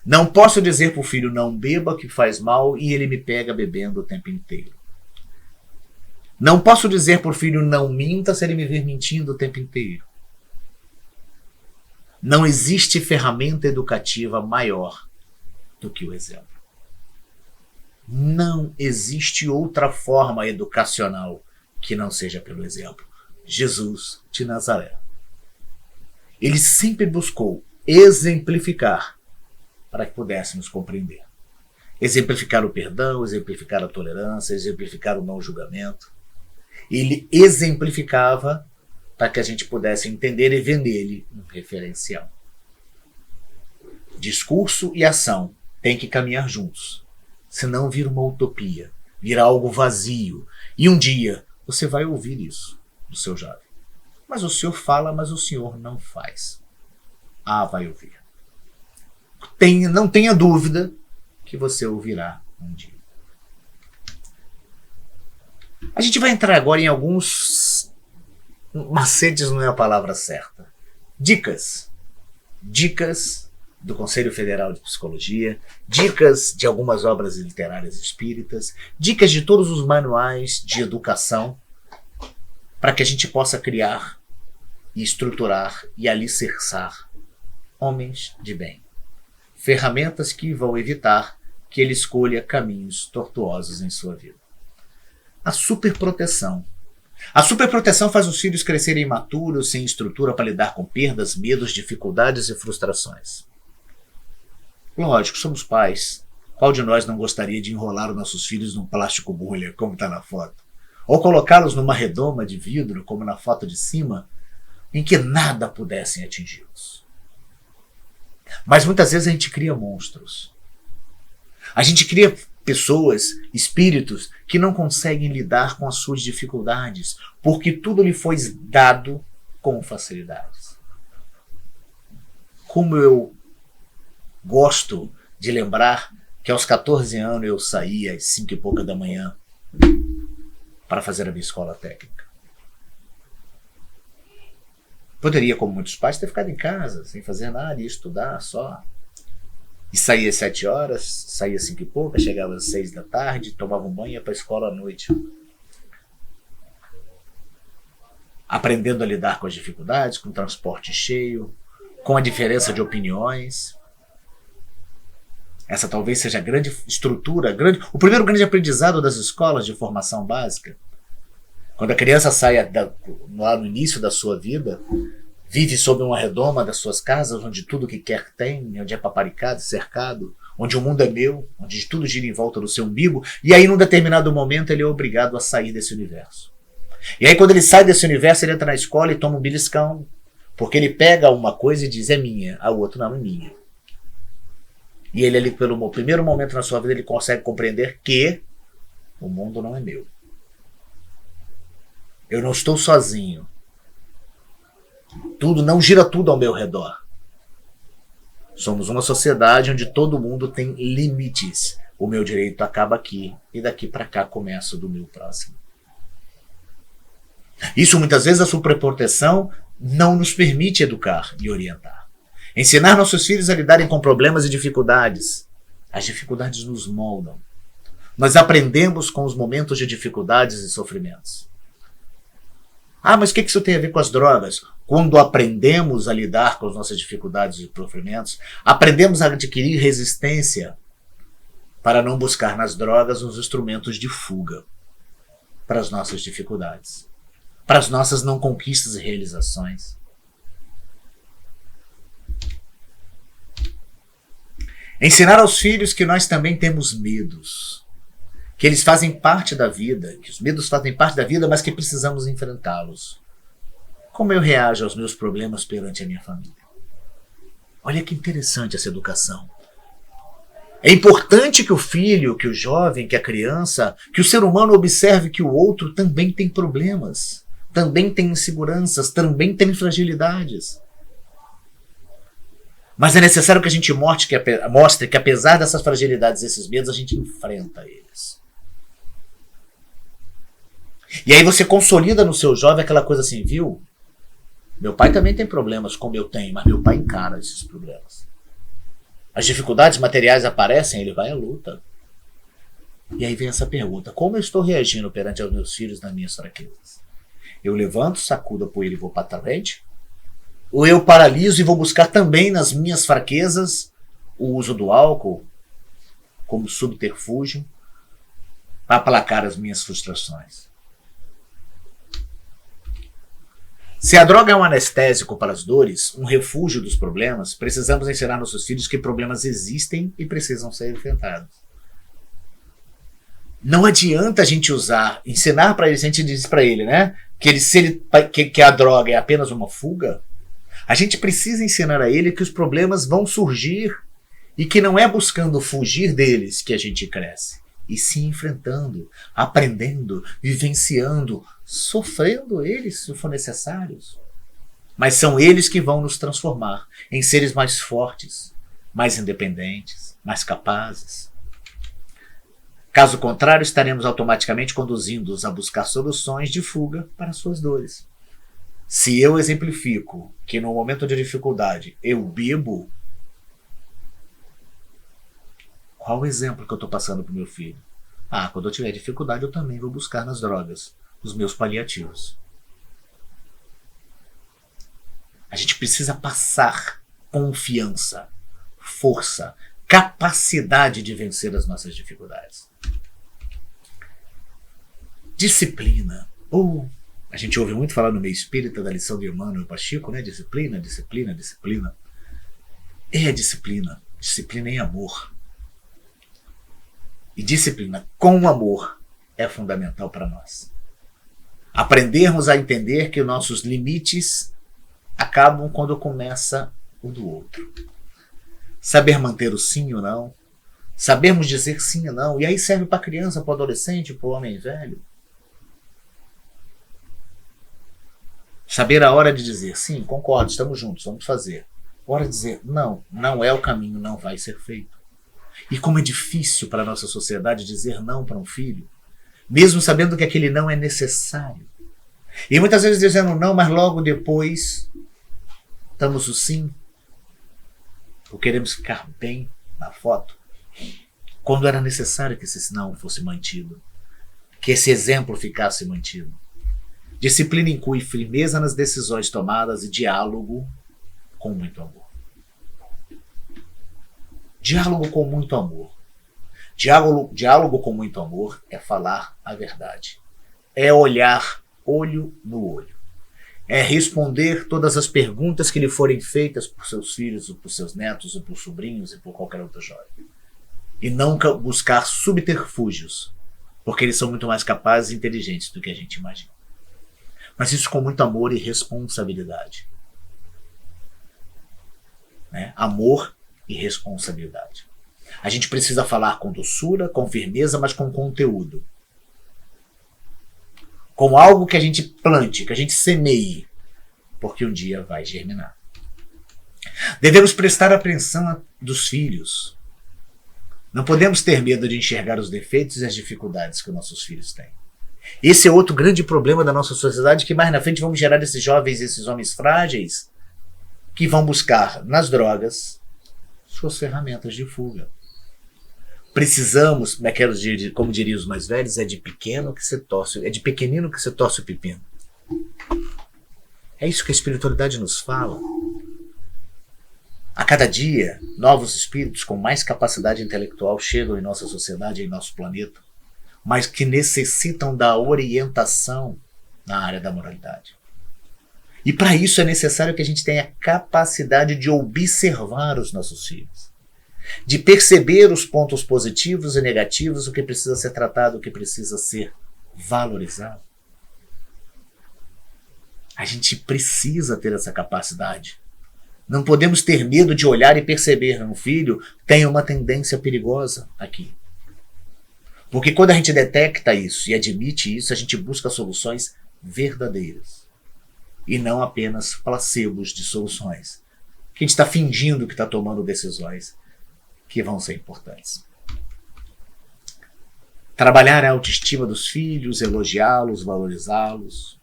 Não posso dizer para o filho não beba, que faz mal, e ele me pega bebendo o tempo inteiro. Não posso dizer para o filho não minta se ele me ver mentindo o tempo inteiro. Não existe ferramenta educativa maior do que o exemplo. Não existe outra forma educacional que não seja pelo exemplo. Jesus de Nazaré. Ele sempre buscou exemplificar para que pudéssemos compreender. Exemplificar o perdão, exemplificar a tolerância, exemplificar o não julgamento. Ele exemplificava para que a gente pudesse entender e ver nele um referencial. Discurso e ação têm que caminhar juntos. Senão vira uma utopia, vira algo vazio. E um dia você vai ouvir isso do seu jovem. Mas o senhor fala, mas o senhor não faz. Vai ouvir. Não tenha dúvida que você ouvirá um dia. A gente vai entrar agora em alguns macetes, não é a palavra certa. Dicas dicas do Conselho Federal de Psicologia, dicas de algumas obras literárias espíritas, dicas de todos os manuais de educação, para que a gente possa criar e estruturar e alicerçar homens de bem. Ferramentas que vão evitar que ele escolha caminhos tortuosos em sua vida. A superproteção. A superproteção faz os filhos crescerem imaturos, sem estrutura para lidar com perdas, medos, dificuldades e frustrações. Lógico, somos pais. Qual de nós não gostaria de enrolar os nossos filhos num plástico bolha, como está na foto? Ou colocá-los numa redoma de vidro, como na foto de cima, em que nada pudessem atingi-los. Mas muitas vezes a gente cria monstros. A gente cria pessoas, espíritos, que não conseguem lidar com as suas dificuldades, porque tudo lhe foi dado com facilidades. Como eu gosto de lembrar que aos 14 anos eu saía às 5 e pouca da manhã para fazer a minha escola técnica. Poderia, como muitos pais, ter ficado em casa, sem fazer nada, e estudar só. E saía às 7 horas, saía às 5 e pouca, chegava às 6 da tarde, tomava um banho e ia para a escola à noite. Aprendendo a lidar com as dificuldades, com o transporte cheio, com a diferença de opiniões. Essa talvez seja a grande estrutura, o primeiro grande aprendizado das escolas de formação básica. Quando a criança sai lá no início da sua vida, vive sob uma redoma das suas casas, onde tudo que quer tem, onde é paparicado, cercado, onde o mundo é meu, onde tudo gira em volta do seu umbigo, e aí num determinado momento ele é obrigado a sair desse universo. E aí quando ele sai desse universo, ele entra na escola e toma um beliscão, porque ele pega uma coisa e diz, é minha, a outra não é minha. E ele ali, pelo primeiro momento na sua vida, ele consegue compreender que o mundo não é meu. Eu não estou sozinho. Não gira tudo ao meu redor. Somos uma sociedade onde todo mundo tem limites. O meu direito acaba aqui e daqui para cá começa o do meu próximo. Isso muitas vezes a superproteção não nos permite educar e orientar. Ensinar nossos filhos a lidarem com problemas e dificuldades. As dificuldades nos moldam. Nós aprendemos com os momentos de dificuldades e sofrimentos. Ah, mas o que isso tem a ver com as drogas? Quando aprendemos a lidar com as nossas dificuldades e sofrimentos, aprendemos a adquirir resistência para não buscar nas drogas os instrumentos de fuga para as nossas dificuldades, para as nossas não conquistas e realizações. Ensinar aos filhos que nós também temos medos, que eles fazem parte da vida, que os medos fazem parte da vida, mas que precisamos enfrentá-los. Como eu reajo aos meus problemas perante a minha família? Olha que interessante essa educação. É importante que o filho, que o jovem, que a criança, que o ser humano observe que o outro também tem problemas, também tem inseguranças, também tem fragilidades. Mas é necessário que a gente mostre que apesar dessas fragilidades, esses medos, a gente enfrenta eles. E aí você consolida no seu jovem aquela coisa assim, viu? Meu pai também tem problemas como eu tenho, mas meu pai encara esses problemas. As dificuldades materiais aparecem, ele vai à luta. E aí vem essa pergunta, como eu estou reagindo perante aos meus filhos nas minhas fraquezas? Eu levanto, sacudo a poeira e vou para frente? Ou eu paraliso e vou buscar também nas minhas fraquezas o uso do álcool como subterfúgio para aplacar as minhas frustrações? Se a droga é um anestésico para as dores, um refúgio dos problemas, precisamos ensinar nossos filhos que problemas existem e precisam ser enfrentados. Não adianta a gente ensinar para ele, a gente diz para ele, né, que a droga é apenas uma fuga. A gente precisa ensinar a ele que os problemas vão surgir e que não é buscando fugir deles que a gente cresce, e sim enfrentando, aprendendo, vivenciando, sofrendo eles se for necessários. Mas são eles que vão nos transformar em seres mais fortes, mais independentes, mais capazes. Caso contrário, estaremos automaticamente conduzindo-os a buscar soluções de fuga para suas dores. Se eu exemplifico que no momento de dificuldade eu bebo, qual o exemplo que eu estou passando para o meu filho? Quando eu tiver dificuldade eu também vou buscar nas drogas os meus paliativos. A gente precisa passar confiança, força, capacidade de vencer as nossas dificuldades. Disciplina. A gente ouve muito falar no meio espírita da lição de Emmanuel Pacheco, né? Disciplina, disciplina, disciplina. É disciplina. Disciplina em amor. E disciplina com amor é fundamental para nós. Aprendermos a entender que os nossos limites acabam quando começa o do outro. Saber manter o sim ou não. Sabermos dizer sim ou não. E aí serve para a criança, para o adolescente, para o homem velho. Saber a hora de dizer sim, concordo, estamos juntos, vamos fazer. A hora de dizer não, não é o caminho, não vai ser feito. E como é difícil para a nossa sociedade dizer não para um filho, mesmo sabendo que aquele não é necessário. E muitas vezes dizendo não, mas logo depois damos o sim, ou queremos ficar bem na foto, quando era necessário que esse sinal fosse mantido, que esse exemplo ficasse mantido. Disciplina inclui firmeza nas decisões tomadas e diálogo com muito amor. Diálogo com muito amor. Diálogo com muito amor é falar a verdade. É olhar olho no olho. É responder todas as perguntas que lhe forem feitas por seus filhos, ou por seus netos, ou por sobrinhos e por qualquer outro jovem. E não buscar subterfúgios, porque eles são muito mais capazes e inteligentes do que a gente imagina. Mas isso com muito amor e responsabilidade. Né? Amor e responsabilidade. A gente precisa falar com doçura, com firmeza, mas com conteúdo. Com algo que a gente plante, que a gente semeie, porque um dia vai germinar. Devemos prestar atenção dos filhos. Não podemos ter medo de enxergar os defeitos e as dificuldades que os nossos filhos têm. Esse é outro grande problema da nossa sociedade, que mais na frente vamos gerar esses jovens, esses homens frágeis, que vão buscar nas drogas suas ferramentas de fuga. Precisamos, como diriam os mais velhos, é de pequenino que se torce o pepino. É isso que a espiritualidade nos fala. A cada dia, novos espíritos com mais capacidade intelectual chegam em nossa sociedade, em nosso planeta, mas que necessitam da orientação na área da moralidade. E para isso é necessário que a gente tenha capacidade de observar os nossos filhos, de perceber os pontos positivos e negativos, o que precisa ser tratado, o que precisa ser valorizado. A gente precisa ter essa capacidade. Não podemos ter medo de olhar e perceber um filho tem uma tendência perigosa aqui. Porque quando a gente detecta isso e admite isso, a gente busca soluções verdadeiras. E não apenas placebos de soluções. Que a gente está fingindo que está tomando decisões que vão ser importantes. Trabalhar a autoestima dos filhos, elogiá-los, valorizá-los,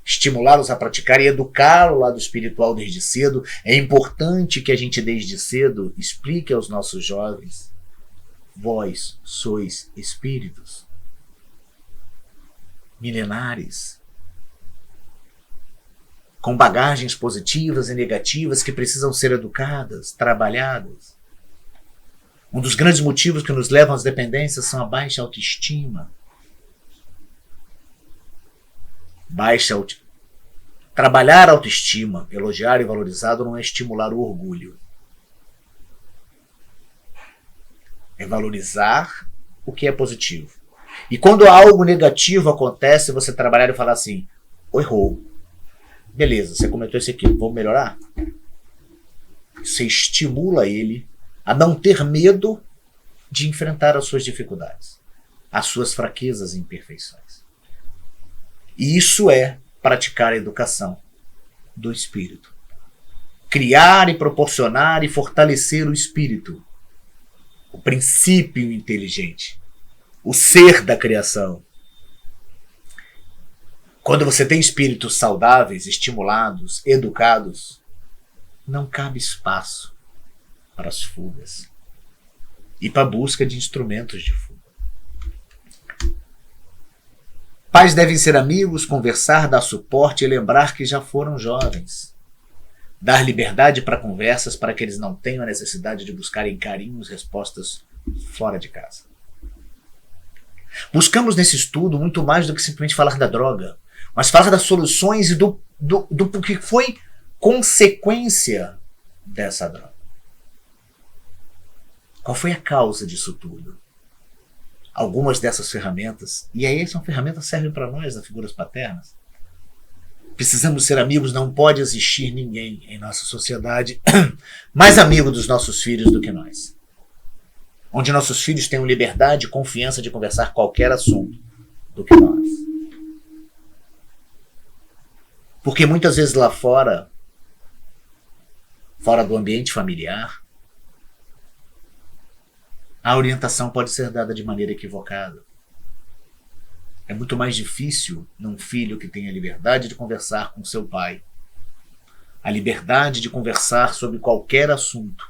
estimulá-los a praticar e educá-lo ao lado espiritual desde cedo. É importante que a gente desde cedo explique aos nossos jovens: vós sois espíritos milenares, com bagagens positivas e negativas que precisam ser educadas, trabalhadas. Um dos grandes motivos que nos levam às dependências são a baixa autoestima. Trabalhar a autoestima, elogiar e valorizar não é estimular o orgulho. É valorizar o que é positivo. E quando algo negativo acontece, você trabalhar e falar assim: errou. Beleza, você cometeu esse aqui, vamos melhorar? Você estimula ele a não ter medo de enfrentar as suas dificuldades, as suas fraquezas e imperfeições. E isso é praticar a educação do espírito. Criar e proporcionar e fortalecer o espírito, o princípio inteligente, o ser da criação. Quando você tem espíritos saudáveis, estimulados, educados, não cabe espaço para as fugas e para a busca de instrumentos de fuga. Pais devem ser amigos, conversar, dar suporte e lembrar que já foram jovens. Dar liberdade para conversas para que eles não tenham a necessidade de buscarem carinhos e respostas fora de casa. Buscamos nesse estudo muito mais do que simplesmente falar da droga, mas falar das soluções e do que foi consequência dessa droga. Qual foi a causa disso tudo? Algumas dessas ferramentas, e aí são ferramentas que servem para nós, as figuras paternas. Precisamos ser amigos, não pode existir ninguém em nossa sociedade mais amigo dos nossos filhos do que nós. Onde nossos filhos tenham liberdade e confiança de conversar qualquer assunto do que nós. Porque muitas vezes lá fora do ambiente familiar, a orientação pode ser dada de maneira equivocada. É muito mais difícil num filho que tem a liberdade de conversar com seu pai, a liberdade de conversar sobre qualquer assunto,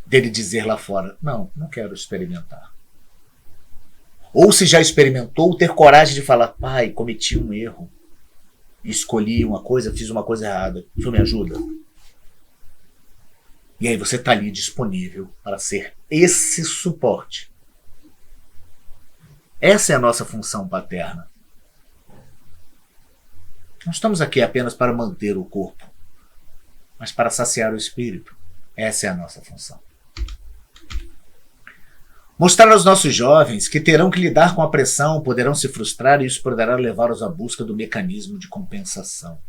dele dizer lá fora, não quero experimentar. Ou se já experimentou, ter coragem de falar, pai, cometi um erro, escolhi uma coisa, fiz uma coisa errada, o senhor me ajuda? E aí você está ali disponível para ser esse suporte. Essa é a nossa função paterna. Não estamos aqui apenas para manter o corpo, mas para saciar o espírito. Essa é a nossa função. Mostrar aos nossos jovens que terão que lidar com a pressão, poderão se frustrar e isso poderá levá-los à busca do mecanismo de compensação.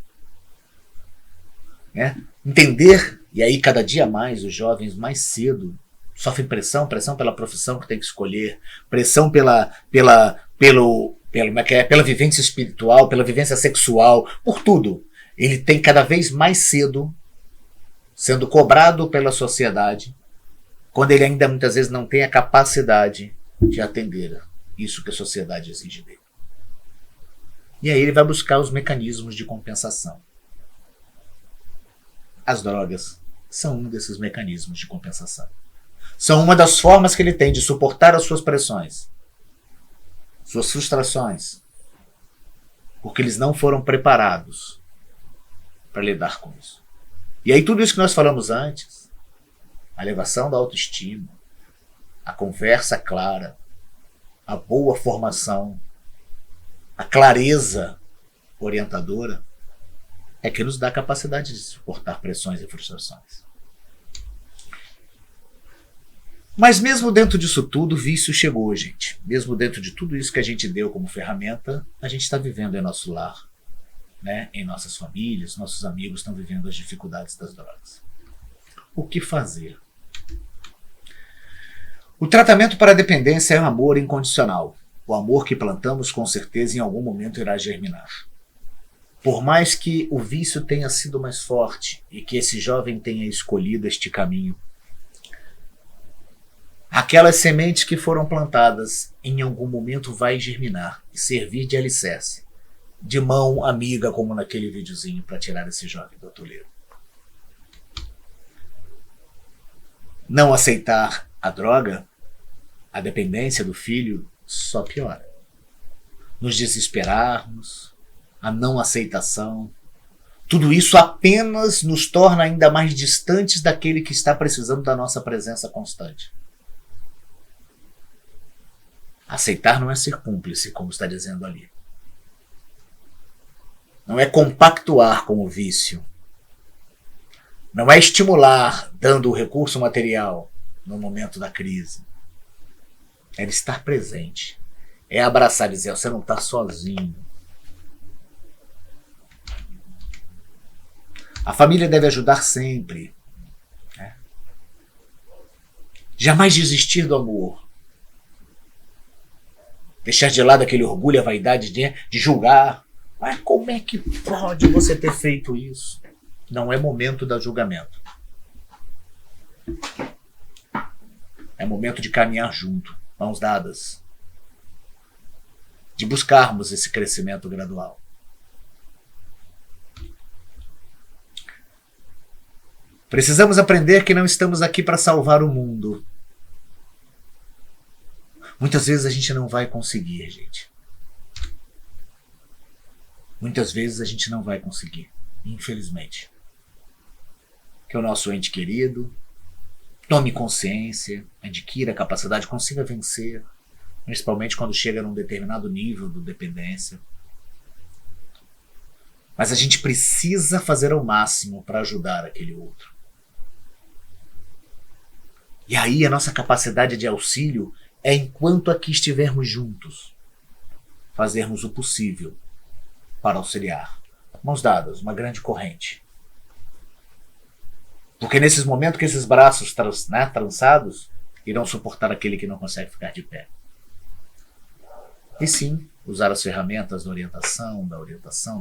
Entender, e aí cada dia mais os jovens mais cedo sofrem pressão pela profissão que tem que escolher, pressão pela vivência espiritual, pela vivência sexual, por tudo. Ele tem cada vez mais cedo sendo cobrado pela sociedade, quando ele ainda muitas vezes não tem a capacidade de atender isso que a sociedade exige dele. E aí ele vai buscar os mecanismos de compensação. As drogas são um desses mecanismos de compensação. São uma das formas que ele tem de suportar as suas pressões, suas frustrações, porque eles não foram preparados para lidar com isso. E aí tudo isso que nós falamos antes, a elevação da autoestima, a conversa clara, a boa formação, a clareza orientadora, é que nos dá a capacidade de suportar pressões e frustrações. Mas mesmo dentro disso tudo, o vício chegou, gente. Mesmo dentro de tudo isso que a gente deu como ferramenta, a gente está vivendo em nosso lar, em nossas famílias, nossos amigos estão vivendo as dificuldades das drogas. O que fazer? O tratamento para a dependência é um amor incondicional. O amor que plantamos com certeza em algum momento irá germinar. Por mais que o vício tenha sido mais forte e que esse jovem tenha escolhido este caminho, aquelas sementes que foram plantadas em algum momento vai germinar e servir de alicerce, de mão amiga, como naquele videozinho, para tirar esse jovem do atoleiro. Não aceitar a droga, a dependência do filho, só piora. Nos desesperarmos, a não aceitação, tudo isso apenas nos torna ainda mais distantes daquele que está precisando da nossa presença constante. Aceitar não é ser cúmplice, como está dizendo ali. Não é compactuar com o vício. Não é estimular, dando o recurso material no momento da crise. É estar presente. É abraçar e dizer, você não está sozinho. A família deve ajudar sempre. Jamais desistir do amor. Deixar de lado aquele orgulho, a vaidade de julgar. Mas como é que pode você ter feito isso? Não é momento do julgamento. É momento de caminhar junto, mãos dadas. de buscarmos esse crescimento gradual. Precisamos aprender que não estamos aqui para salvar o mundo. Muitas vezes a gente não vai conseguir, gente. Muitas vezes a gente não vai conseguir, infelizmente. Que o nosso ente querido tome consciência, adquira a capacidade, consiga vencer, principalmente quando chega num determinado nível de dependência. Mas a gente precisa fazer o máximo para ajudar aquele outro. E aí a nossa capacidade de auxílio é, enquanto aqui estivermos juntos, fazermos o possível para auxiliar. Mãos dadas, uma grande corrente. Porque nesses momentos que esses braços trançados irão suportar aquele que não consegue ficar de pé. E sim, usar as ferramentas da orientação,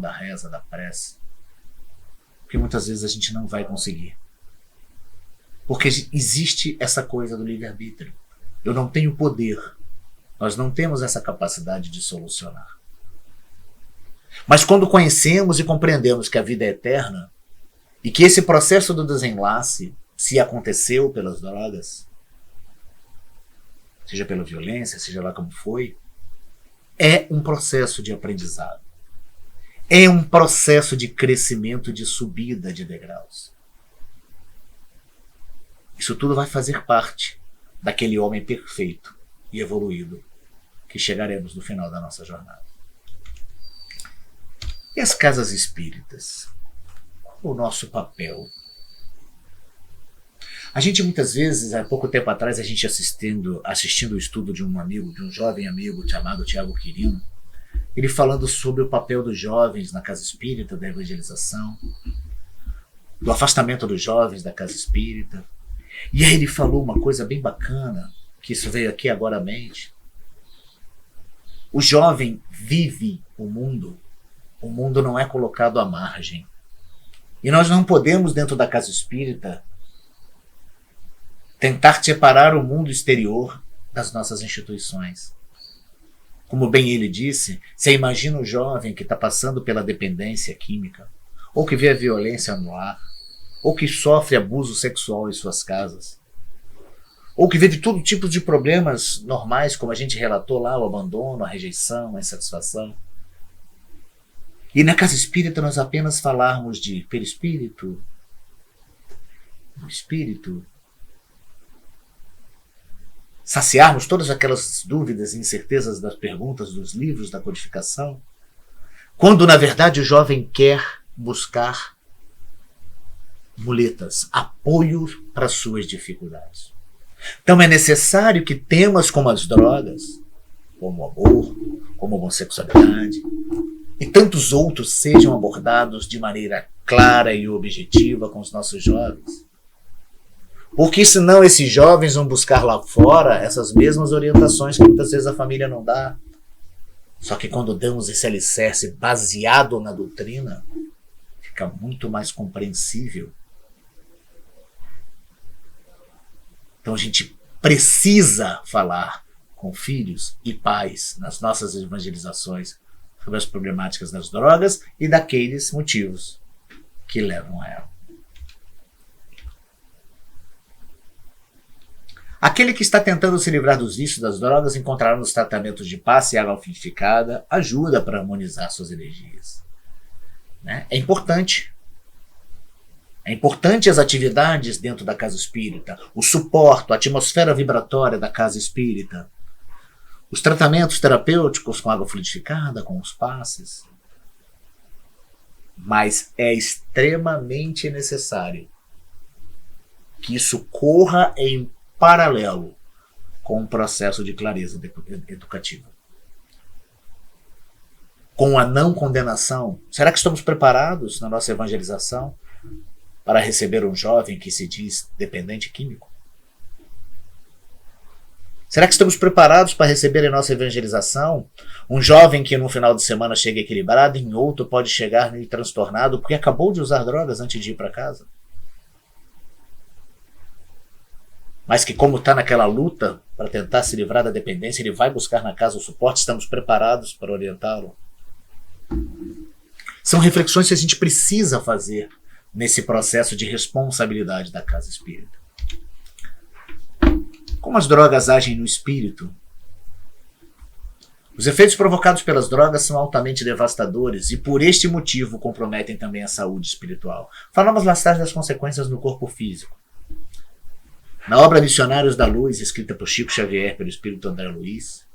da reza, da prece. Porque muitas vezes a gente não vai conseguir. Porque existe essa coisa do livre-arbítrio. Eu não tenho poder. Nós não temos essa capacidade de solucionar. Mas quando conhecemos e compreendemos que a vida é eterna, e que esse processo do desenlace, se aconteceu pelas drogas, seja pela violência, seja lá como foi, é um processo de aprendizado. É um processo de crescimento, de subida de degraus. Isso tudo vai fazer parte daquele homem perfeito e evoluído que chegaremos no final da nossa jornada. E as casas espíritas? Qual o nosso papel? A gente muitas vezes, há pouco tempo atrás, a gente assistindo o estudo de um amigo, de um jovem amigo chamado Tiago Quirino, ele falando sobre o papel dos jovens na casa espírita, da evangelização, do afastamento dos jovens da casa espírita. E aí ele falou uma coisa bem bacana, que isso veio aqui agora à mente. O jovem vive o mundo não é colocado à margem. E nós não podemos, dentro da casa espírita, tentar separar o mundo exterior das nossas instituições. Como bem ele disse, você imagina um jovem que está passando pela dependência química, ou que vê a violência no lar, ou que sofre abuso sexual em suas casas, ou que vê de todo tipo de problemas normais, como a gente relatou lá, o abandono, a rejeição, a insatisfação. E na casa espírita nós apenas falarmos de perispírito, do espírito, saciarmos todas aquelas dúvidas e incertezas das perguntas dos livros da codificação, quando na verdade o jovem quer buscar muletas, apoio para suas dificuldades. Então é necessário que temas como as drogas, como o amor, como a homossexualidade e tantos outros sejam abordados de maneira clara e objetiva com os nossos jovens. Porque senão esses jovens vão buscar lá fora essas mesmas orientações que muitas vezes a família não dá. Só que quando damos esse alicerce baseado na doutrina, fica muito mais compreensível. Então a gente precisa falar com filhos e pais nas nossas evangelizações sobre as problemáticas das drogas e daqueles motivos que levam a ela. Aquele que está tentando se livrar dos vícios das drogas encontrará nos tratamentos de passe e água alfificada ajuda para harmonizar suas energias. É importante. É importante as atividades dentro da casa espírita, o suporte, a atmosfera vibratória da casa espírita, os tratamentos terapêuticos com água fluidificada, com os passes. Mas é extremamente necessário que isso corra em paralelo com o processo de clareza educativa. Com a não condenação, será que estamos preparados na nossa evangelização para receber um jovem que se diz dependente químico? Será que estamos preparados para receber em nossa evangelização um jovem que no final de semana chega equilibrado e em outro pode chegar meio transtornado porque acabou de usar drogas antes de ir para casa? mas que, como está naquela luta para tentar se livrar da dependência, ele vai buscar na casa o suporte, estamos preparados para orientá-lo? São reflexões que a gente precisa fazer nesse processo de responsabilidade da casa espírita. Como as drogas agem no espírito? Os efeitos provocados pelas drogas são altamente devastadores e, por este motivo, comprometem também a saúde espiritual. Falamos mais tarde das consequências no corpo físico. Na obra Missionários da Luz, escrita por Chico Xavier pelo espírito André Luiz,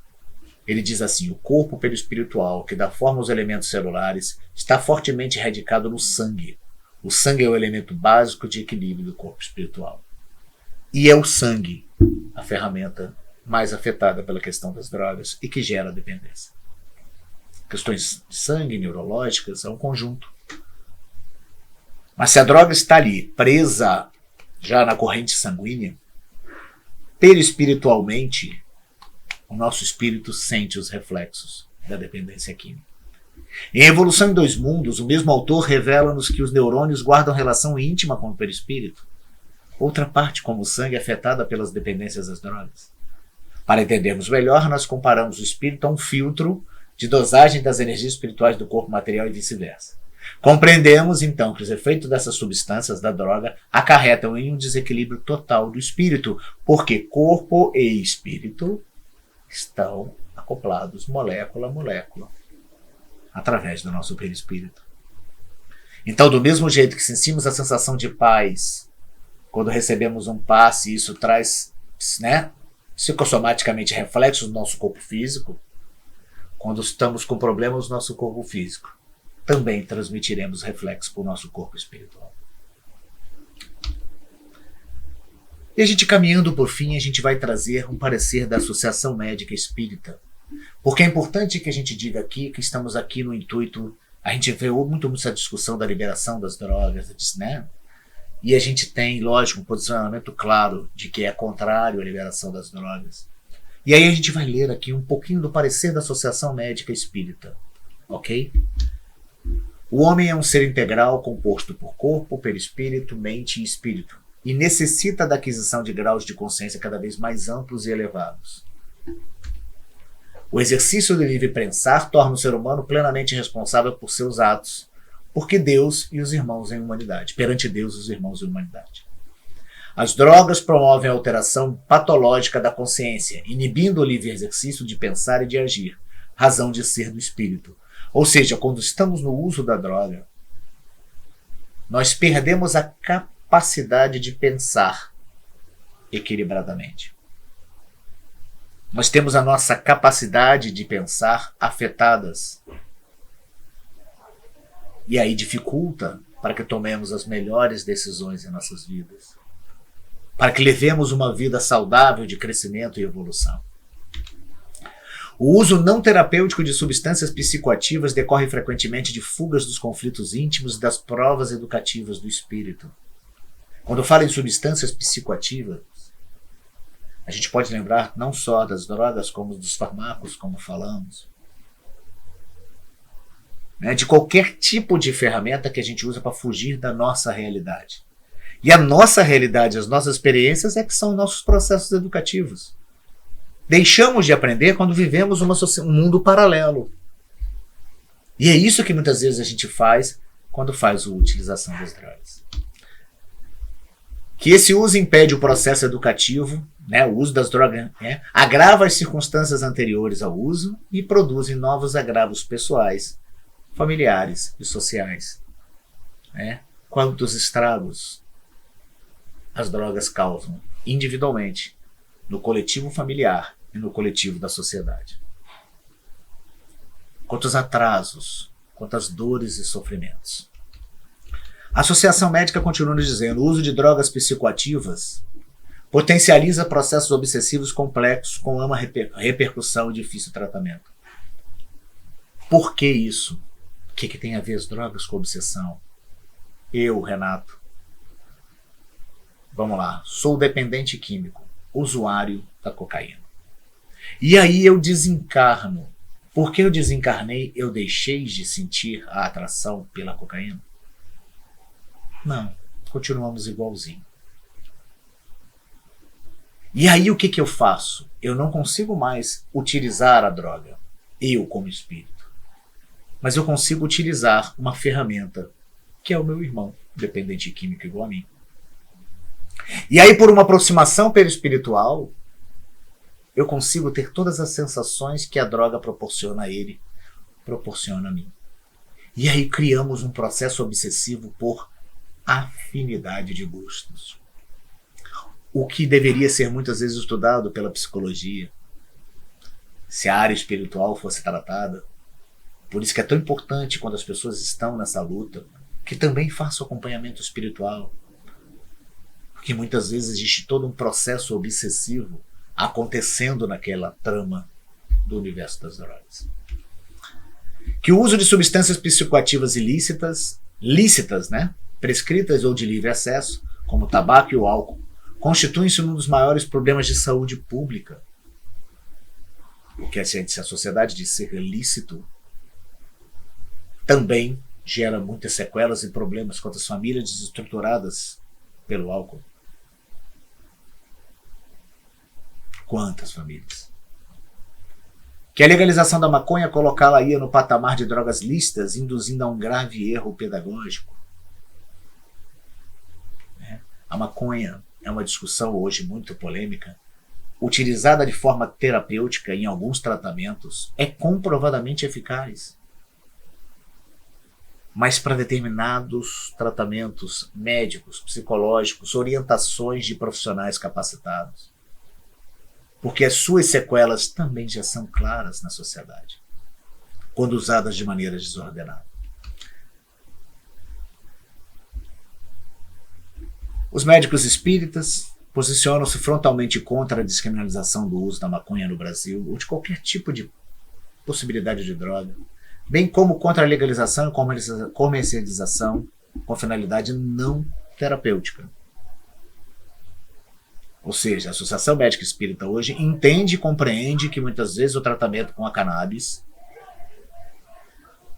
ele diz assim: o corpo pelo espiritual, que dá forma aos elementos celulares, está fortemente radicado no sangue. O sangue é o elemento básico de equilíbrio do corpo espiritual. E é o sangue a ferramenta mais afetada pela questão das drogas e que gera dependência. Questões de sangue, neurológicas, é um conjunto. Mas se a droga está ali, presa já na corrente sanguínea, perispiritualmente, o nosso espírito sente os reflexos da dependência química. Em Evolução em Dois Mundos, o mesmo autor revela-nos que os neurônios guardam relação íntima com o perispírito. Outra parte, como o sangue, é afetada pelas dependências das drogas. Para entendermos melhor, nós comparamos o espírito a um filtro de dosagem das energias espirituais do corpo material e vice-versa. Compreendemos, então, que os efeitos dessas substâncias da droga acarretam em um desequilíbrio total do espírito, porque corpo e espírito estão acoplados molécula a molécula, através do nosso perispírito. Então, do mesmo jeito que sentimos a sensação de paz quando recebemos um passe, isso traz, psicossomaticamente reflexos no nosso corpo físico, quando estamos com problemas no nosso corpo físico, também transmitiremos reflexos para o nosso corpo espiritual. E a gente, caminhando por fim, a gente vai trazer um parecer da Associação Médica Espírita, porque é importante que a gente diga aqui que estamos aqui no intuito, a gente vê muito essa discussão da liberação das drogas, né? E a gente tem, lógico, um posicionamento claro de que é contrário à liberação das drogas. E aí a gente vai ler aqui um pouquinho do parecer da Associação Médica Espírita, ok? O homem é um ser integral composto por corpo, perispírito, mente e espírito, e necessita da aquisição de graus de consciência cada vez mais amplos e elevados. O exercício do livre pensar torna o ser humano plenamente responsável por seus atos, porque Deus e os irmãos em humanidade, perante Deus e os irmãos em humanidade. As drogas promovem a alteração patológica da consciência, inibindo o livre exercício de pensar e de agir, razão de ser do espírito. Ou seja, quando estamos no uso da droga, nós perdemos a capacidade de pensar equilibradamente. Nós temos a nossa capacidade de pensar afetadas. E aí dificulta para que tomemos as melhores decisões em nossas vidas, para que levemos uma vida saudável de crescimento e evolução. O uso não terapêutico de substâncias psicoativas decorre frequentemente de fugas dos conflitos íntimos e das provas educativas do espírito. Quando eu falo em substâncias psicoativas, a gente pode lembrar não só das drogas, como dos fármacos, como falamos, de qualquer tipo de ferramenta que a gente usa para fugir da nossa realidade. E a nossa realidade, as nossas experiências é que são nossos processos educativos. Deixamos de aprender quando vivemos um mundo paralelo. E é isso que muitas vezes a gente faz quando faz a utilização das drogas. Que esse uso impede o processo educativo, o uso das drogas, agrava as circunstâncias anteriores ao uso e produzem novos agravos pessoais, familiares e sociais. Quantos estragos as drogas causam individualmente, no coletivo familiar e no coletivo da sociedade. Quantos atrasos, quantas dores e sofrimentos. A Associação Médica continua nos dizendo: o uso de drogas psicoativas potencializa processos obsessivos complexos com ampla repercussão e difícil tratamento. Por que isso? O que tem a ver as drogas com obsessão? Eu, Renato, vamos lá, sou dependente químico, usuário da cocaína. E aí eu desencarno. Porque eu desencarnei, eu deixei de sentir a atração pela cocaína? Não, continuamos igualzinho. E aí o que eu faço? Eu não consigo mais utilizar a droga, eu como espírito. Mas eu consigo utilizar uma ferramenta, que é o meu irmão, dependente químico igual a mim. E aí, por uma aproximação perispiritual, eu consigo ter todas as sensações que a droga proporciona a ele, proporciona a mim. E aí criamos um processo obsessivo por afinidade de gostos. O que deveria ser muitas vezes estudado pela psicologia, se a área espiritual fosse tratada. Por isso que é tão importante, quando as pessoas estão nessa luta, que também façam acompanhamento espiritual. Porque muitas vezes existe todo um processo obsessivo acontecendo naquela trama do universo das drogas. Que o uso de substâncias psicoativas lícitas, né? Prescritas ou de livre acesso, como o tabaco e o álcool, constituem-se um dos maiores problemas de saúde pública. O que se a sociedade diz ser lícito também gera muitas sequelas e problemas quanto às famílias desestruturadas pelo álcool. Quantas famílias? Que a legalização da maconha colocá-la-ia no patamar de drogas lícitas, induzindo a um grave erro pedagógico. A maconha é uma discussão hoje muito polêmica. Utilizada de forma terapêutica em alguns tratamentos, é comprovadamente eficaz. Mas para determinados tratamentos médicos, psicológicos, orientações de profissionais capacitados. Porque as suas sequelas também já são claras na sociedade, quando usadas de maneira desordenada. Os médicos espíritas posicionam-se frontalmente contra a descriminalização do uso da maconha no Brasil ou de qualquer tipo de possibilidade de droga, bem como contra a legalização e comercialização com finalidade não terapêutica. Ou seja, a Associação Médica Espírita hoje entende e compreende que muitas vezes o tratamento com a cannabis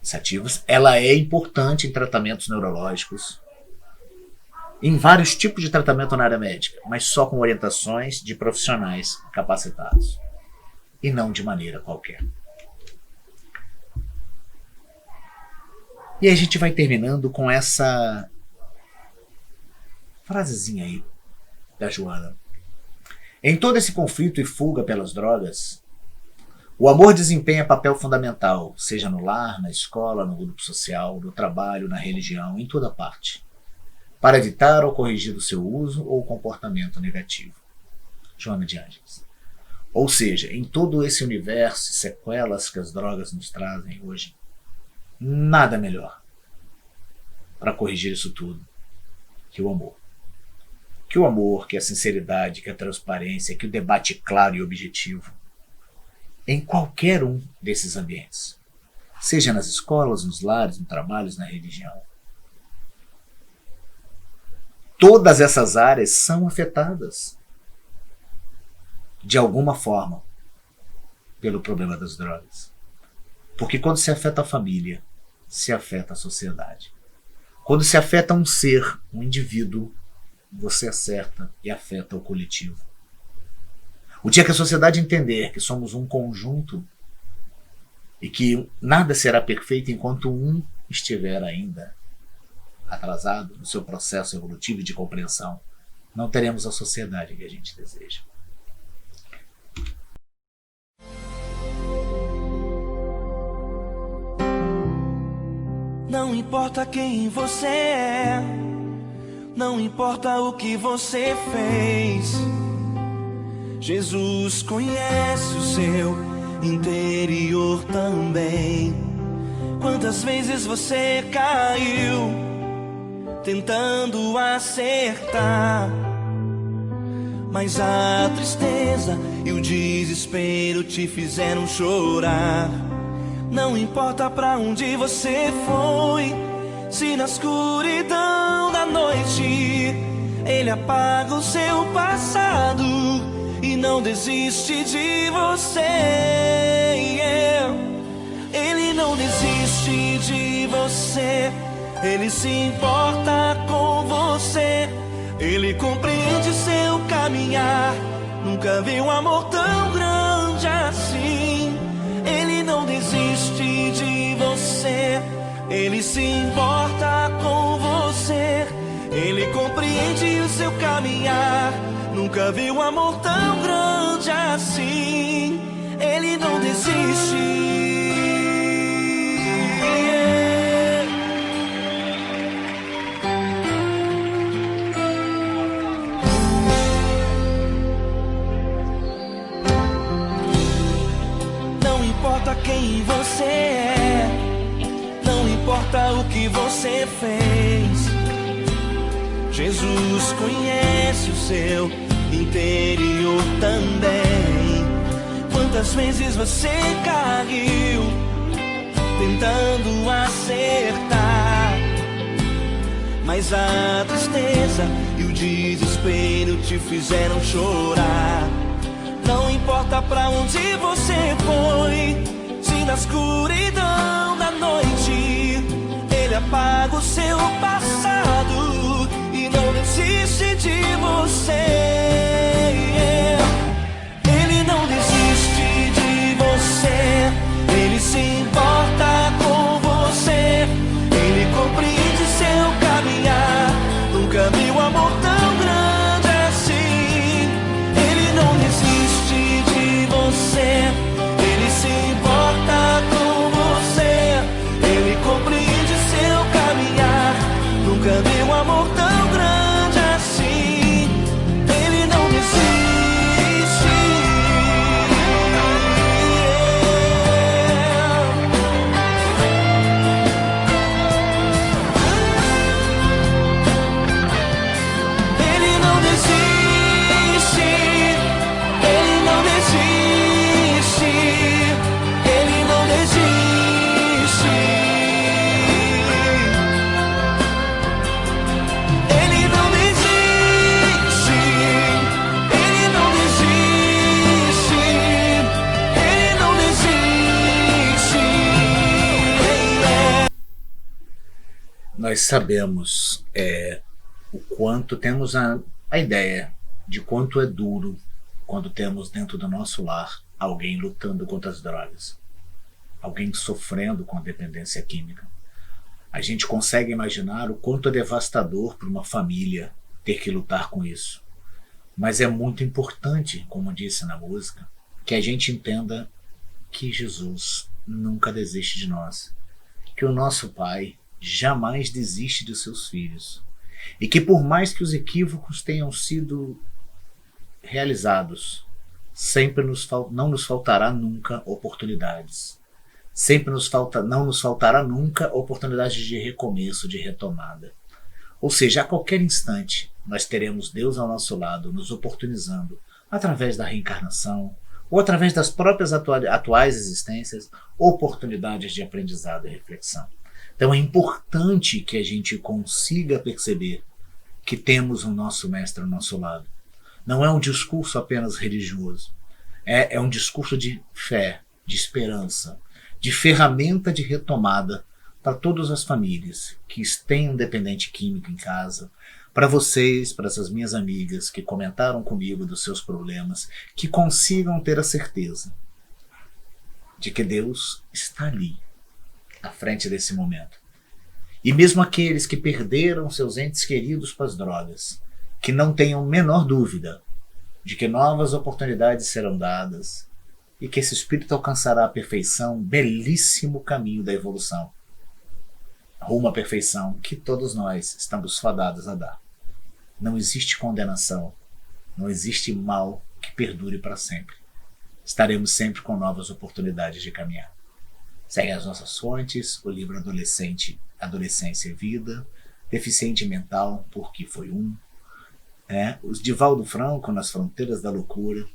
sativas, ela é importante em tratamentos neurológicos, em vários tipos de tratamento na área médica, mas só com orientações de profissionais capacitados e não de maneira qualquer. E aí a gente vai terminando com essa frasezinha aí da Joana. Em todo esse conflito e fuga pelas drogas, o amor desempenha papel fundamental, seja no lar, na escola, no grupo social, no trabalho, na religião, em toda parte, para evitar ou corrigir o seu uso ou comportamento negativo. Joana de Ângeles. Ou seja, em todo esse universo e sequelas que as drogas nos trazem hoje, nada melhor para corrigir isso tudo que o amor. Que o amor, que a sinceridade, que a transparência, que o debate claro e objetivo em qualquer um desses ambientes, seja nas escolas, nos lares, no trabalho, na religião. Todas essas áreas são afetadas de alguma forma pelo problema das drogas. Porque quando se afeta a família, se afeta a sociedade. Quando se afeta um ser, um indivíduo, você acerta e afeta o coletivo. O dia que a sociedade entender que somos um conjunto e que nada será perfeito enquanto um estiver ainda atrasado no seu processo evolutivo e de compreensão, não teremos a sociedade que a gente deseja. Não importa quem você é, não importa o que você fez, Jesus conhece o seu interior também. Quantas vezes você caiu tentando acertar, mas a tristeza e o desespero te fizeram chorar. Não importa pra onde você foi, se na escuridão da noite Ele apaga o seu passado e não desiste de você. Ele não desiste de você, Ele se importa com você. Ele compreende seu caminhar, Nunca vi um amor tão grande assim. Ele não desiste de você, ele se importa com você, ele compreende o seu caminhar. Nunca vi um amor tão grande assim. Ele não desiste. Não importa quem você é, não importa o que você fez, Jesus conhece o seu interior também. Quantas vezes você caiu tentando acertar, mas a tristeza e o desespero te fizeram chorar. Não importa pra onde você foi, se na escuridão da noite ele apaga o seu passado e não desiste de você. Ele não desiste de você, ele se importa com você, ele compreende seu caminhar. Nunca vi um amor tão grande assim. Ele não desiste de você, ele se importa com você, ele compreende seu caminhar. Nunca vi um amor tão grande assim. Ele não desiste. Ele não desiste. Ele não desiste. Ele não desiste. Ele não desiste. Ele não desiste. Ele não desiste. Nós sabemos o quanto temos a ideia de quanto é duro quando temos dentro do nosso lar alguém lutando contra as drogas, alguém sofrendo com a dependência química. A gente consegue imaginar o quanto é devastador para uma família ter que lutar com isso. Mas é muito importante, como disse na música, que a gente entenda que Jesus nunca desiste de nós, que o nosso Pai jamais desiste dos seus filhos, e que por mais que os equívocos tenham sido realizados, sempre não nos faltará nunca oportunidades. Não nos faltará nunca oportunidades de recomeço, de retomada. Ou seja, a qualquer instante nós teremos Deus ao nosso lado, nos oportunizando, através da reencarnação, ou através das próprias atuais existências, oportunidades de aprendizado e reflexão. Então é importante que a gente consiga perceber que temos o nosso mestre ao nosso lado. Não é um discurso apenas religioso, é um discurso de fé, de esperança, de ferramenta de retomada para todas as famílias que têm um dependente químico em casa, para vocês, para essas minhas amigas que comentaram comigo dos seus problemas, que consigam ter a certeza de que Deus está ali, à frente desse momento. E mesmo aqueles que perderam seus entes queridos para as drogas, que não tenham a menor dúvida de que novas oportunidades serão dadas e que esse espírito alcançará a perfeição, belíssimo caminho da evolução, rumo à perfeição que todos nós estamos fadados a dar. Não existe condenação, não existe mal que perdure para sempre. Estaremos sempre com novas oportunidades de caminhar. Segue as nossas fontes, o livro Adolescência e Vida, Deficiente Mental, porque foi um, os Divaldo Franco, Nas Fronteiras da Loucura,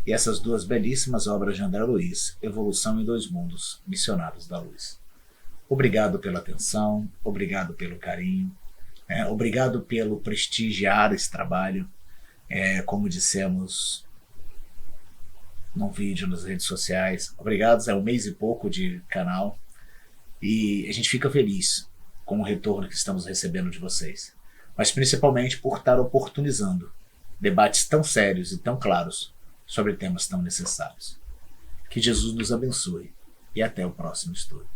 e essas duas belíssimas obras de André Luiz, Evolução em Dois Mundos, Missionários da Luz. Obrigado pela atenção, obrigado pelo carinho, obrigado pelo prestigiar esse trabalho. Como dissemos num vídeo nas redes sociais, obrigado, é um mês e pouco de canal e a gente fica feliz com o retorno que estamos recebendo de vocês, mas principalmente por estar oportunizando debates tão sérios e tão claros sobre temas tão necessários. Que Jesus nos abençoe e até o próximo estudo.